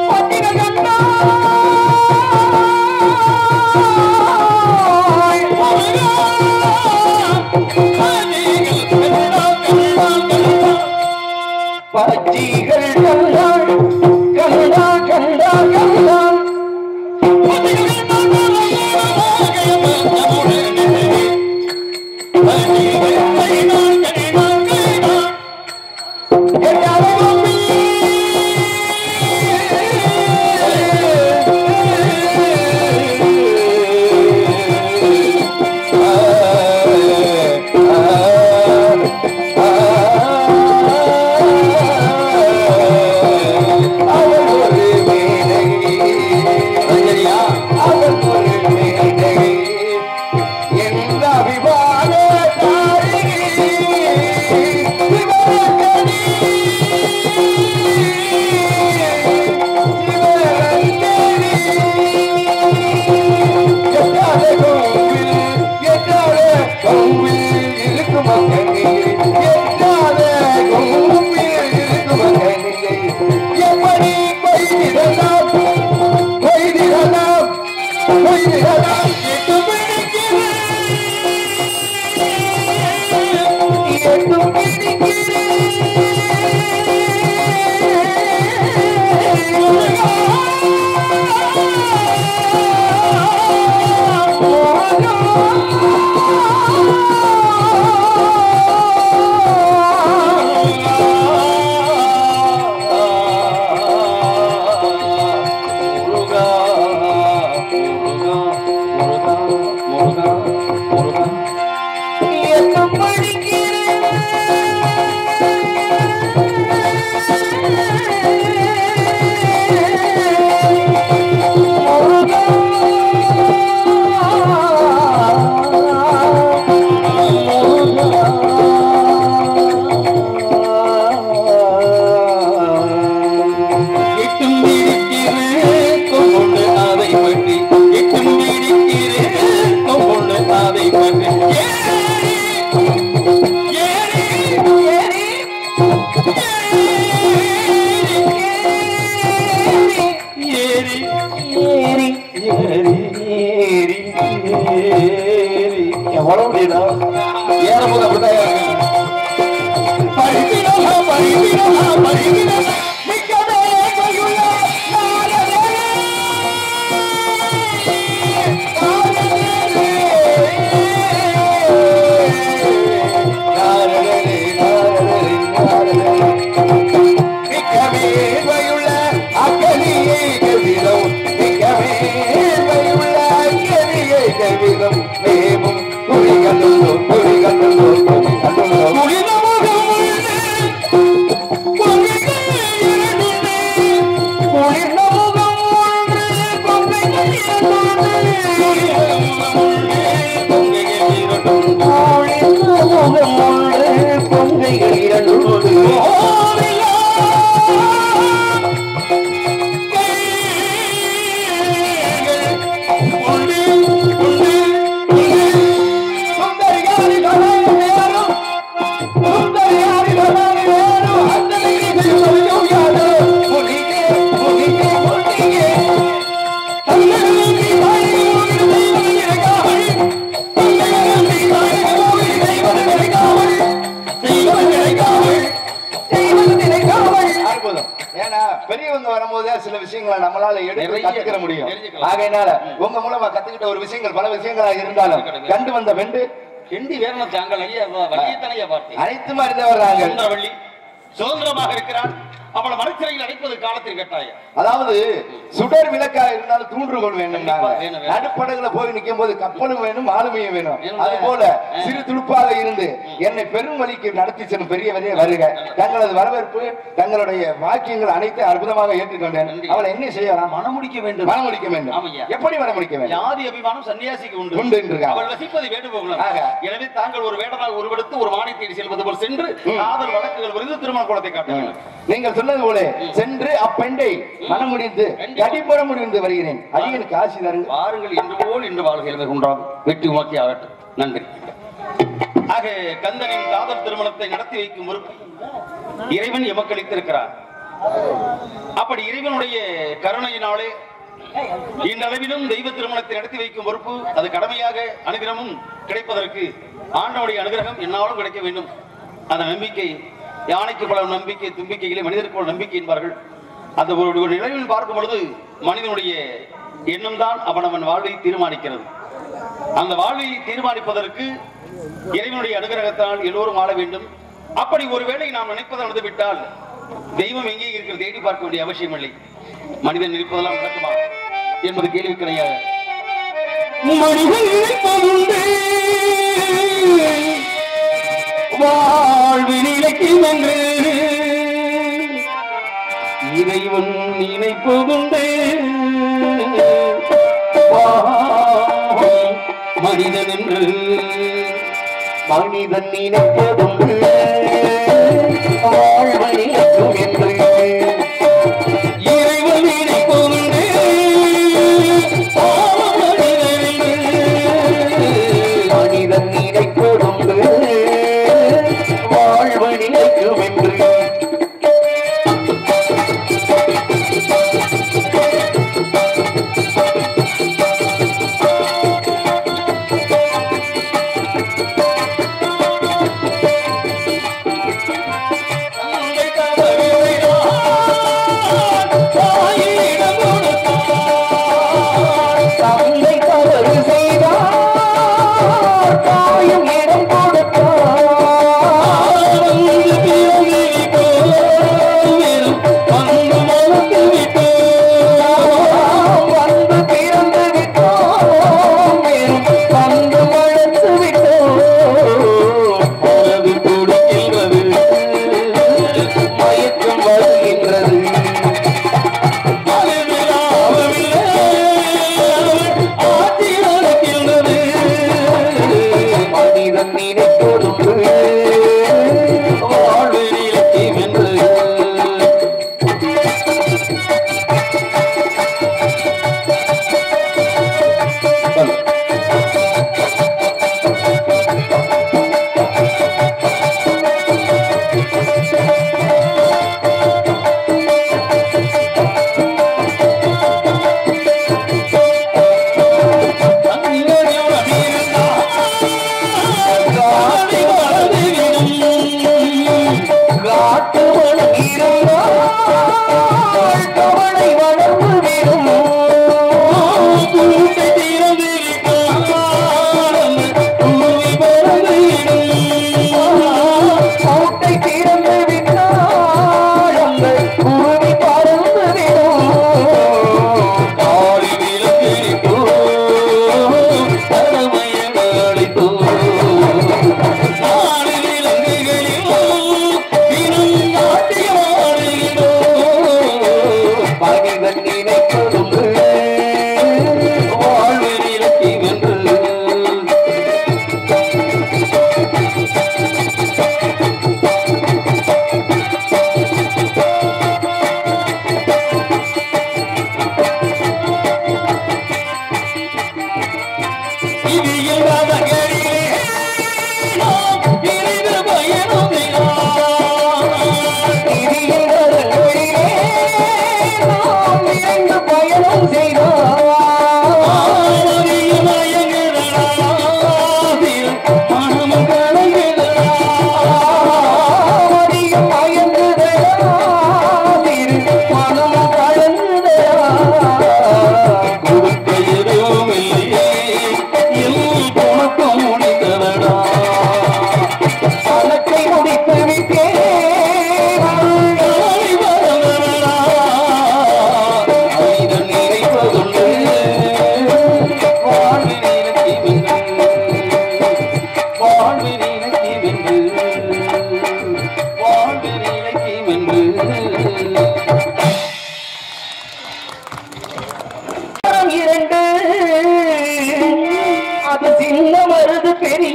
What பெரியவங்க வரும்போது சில விஷயங்களை நம்மளால எடுத்து கத்துக்கிற முடியும். ஆகையினால உங்க மூலமா கத்துக்கிட்ட ஒரு விஷயங்கள் பல விஷயங்களா இருந்தாலும் கண்டு வந்த வெண்டு ஹிந்தி வேணும் தாங்கள் ஐயா வழியத்தனைய வார்த்தை அனைத்தும் அறிந்தவர்கள் சுதந்திரமாக இருக்கிறார். அவளை மனச்சிறையில் அடைப்பது காலத்தில் கட்டாயம். அதாவது சுடர் விளக்கா இருந்தாலும் தூண்டுகோல் வேணும். நடுப்படகுல போய் நிற்கும் போது கப்பலும் வேணும் ஆளுமையும் வேணும். அது போல சிறு துடுப்பாக இருந்து என்னை பெரும் வழிக்கு நடத்தி செல்லும் பெரியவரே வருக. தங்களது வரவேற்பு தங்களுடைய வாக்கியங்கள் அனைத்து அற்புதமாக ஏற்றுக்கொண்டேன். அவளை என்ன செய்யலாம்? மனமுடிக்க வேண்டும். மனமுடிக்க வேண்டும். எப்படி மனமுடிக்க வேண்டும்? ஜாதி அபிமானம் சன்னியாசிக்கு உண்டு உண்டு என்று அவள் வசிப்பது வேண்டுகோள். எனவே தாங்கள் ஒரு வேடனால் உருவெடுத்து ஒரு மானை தேடி செல்வது போல் சென்று காதல் வழக்குகள் விருது திருமண குளத்தை காட்ட வேண்டும். நீங்கள் சொன்னது போல சென்று அப்பெண்டை மனமுடிந்து கடிபுற முடிந்து வருகிறேன். அடியனுக்கு ஆசி தருங்க. வாருங்கள் என்று போல் இன்று வாழ்க்கையில் உண்டாகும். வெற்றி உமாக்கி ஆகட்டும். நன்றி. ஆக கந்தனின் காதல் திருமணத்தை நடத்தி வைக்கும் பொறுப்பு இறைவன் எமக்களித்திருக்கிறார். அப்படி இறைவனுடைய கருணையினாலே இன்றளவிலும் தெய்வ திருமணத்தை நடத்தி வைக்கும் பொறுப்பு அது கடமையாக அனுகிரகமும் கிடைப்பதற்கு ஆண்டவனுடைய அனுகிரகம் என்னாலும் கிடைக்க வேண்டும். அந்த நம்பிக்கை யானைக்கு பல நம்பிக்கை தும்பிக்கைகளே மனிதருக்கு ஒரு நம்பிக்கை என்பார்கள். அந்த ஒரு நிலையில் பார்க்கும் பொழுது மனிதனுடைய எண்ணம் தான் அவனவன் வாழ்வை தீர்மானிக்கிறது. அந்த வாழ்வை தீர்மானிப்பதற்கு இறைவனுடைய அனுகிரகத்தால் எல்லோரும் வாழ வேண்டும். அப்படி ஒருவேளை நாம் நினைப்பதை நடந்து விட்டால் தெய்வம் எங்கே இருக்கிறது தேடி பார்க்க வேண்டிய அவசியம் இல்லை. மனிதன் இருப்பதெல்லாம் நடக்குமா என்பது கேள்வி கிடையாது. வாழ்வில் இலக்கியம் என்று இறைவன் நினைப்பதுண்டு. மனிதன் என்று மனிதன் நினைப்பதுண்டு. வாழ்வில் இலக்கியம் என்று இறைவன் நினைப்பதுண்டு. மனிதன் நினைப்பதுண்டு. வாழ்வழிக்கும் என்று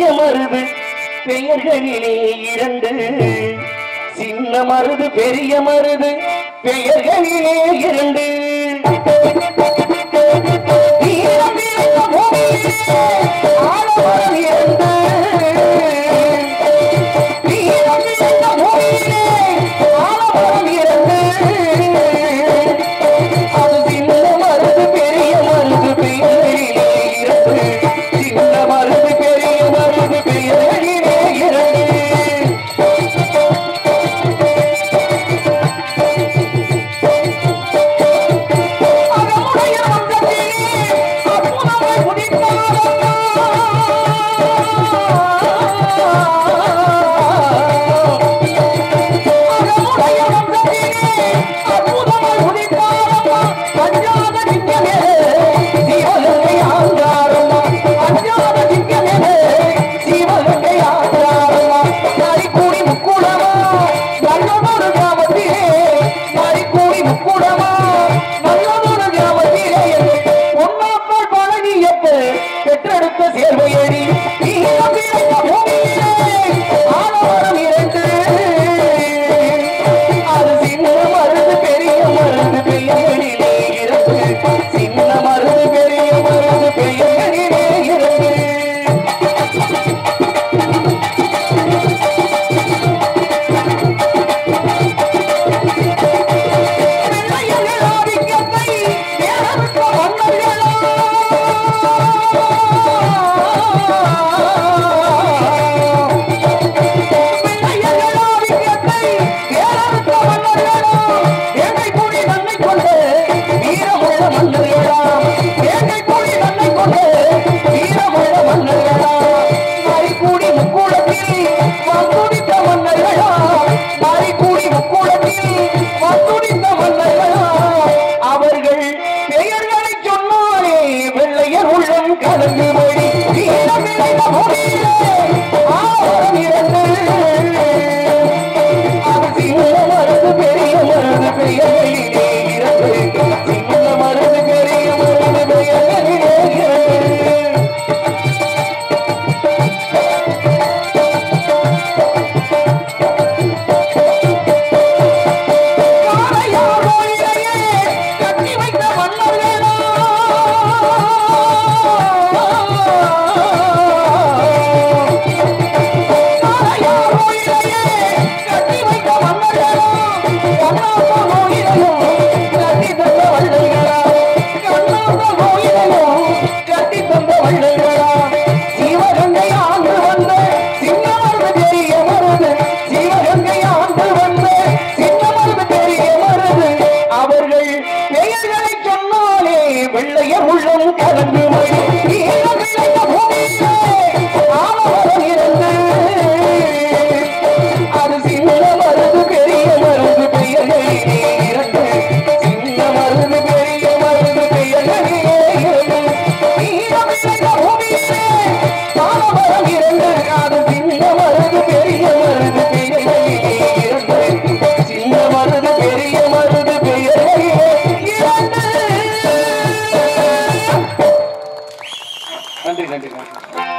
பெரிய மருது பெயர்களிலே இரண்டு, சின்ன மருது பெரிய மருது பெயர்களிலே இரண்டு. ஆலமரம் இரண்டு, ஆலமரம் இரண்டு, அது சின்ன மருது பெரிய மருது பெயர்களிலே இரண்டு, சின்ன மருது பெரிய மருது பெயர்களிலே இரண்டு. பெற்றெடுத்த சேர்வையடி ஆலமரம் இரண்டு, அது சின்ன மருந்து பெரிய மருந்து பெயர்களிலே இரண்டு, சின்ன மருந்து பெரிய மருந்து பெயர்களிலே இரண்டு. அவர்கள் பெயர்களை சொன்னாலே வெள்ளையர் உள்ளம் கலந்து மொழி ஆலமரம் இரண்டு, அது சின்ன மருந்து பெரிய மருந்து பெயர்களிலே இரண்டு, சின்ன மருந்து பெரிய மருந்து பெயர்களிலே இரண்டு. வெள்ளையர் உள்ளம் கலந்து ஆலமரம் இரண்டு, அது சின்ன மருந்து பெரிய மருந்து பெயர்களிலே இரண்டு, சின்ன மருந்து பெரிய மருந்து பெயர்களிலே இரண்டு. ஆலமரம் இரண்டு, அது சின்ன மருந்து பெரிய மருந்து பெயர்களிலே இரண்டு, சின்ன மருந்து பெரிய மருந்து பெயர்களிலே இரண்டு. நன்றி நன்றி நன்றி.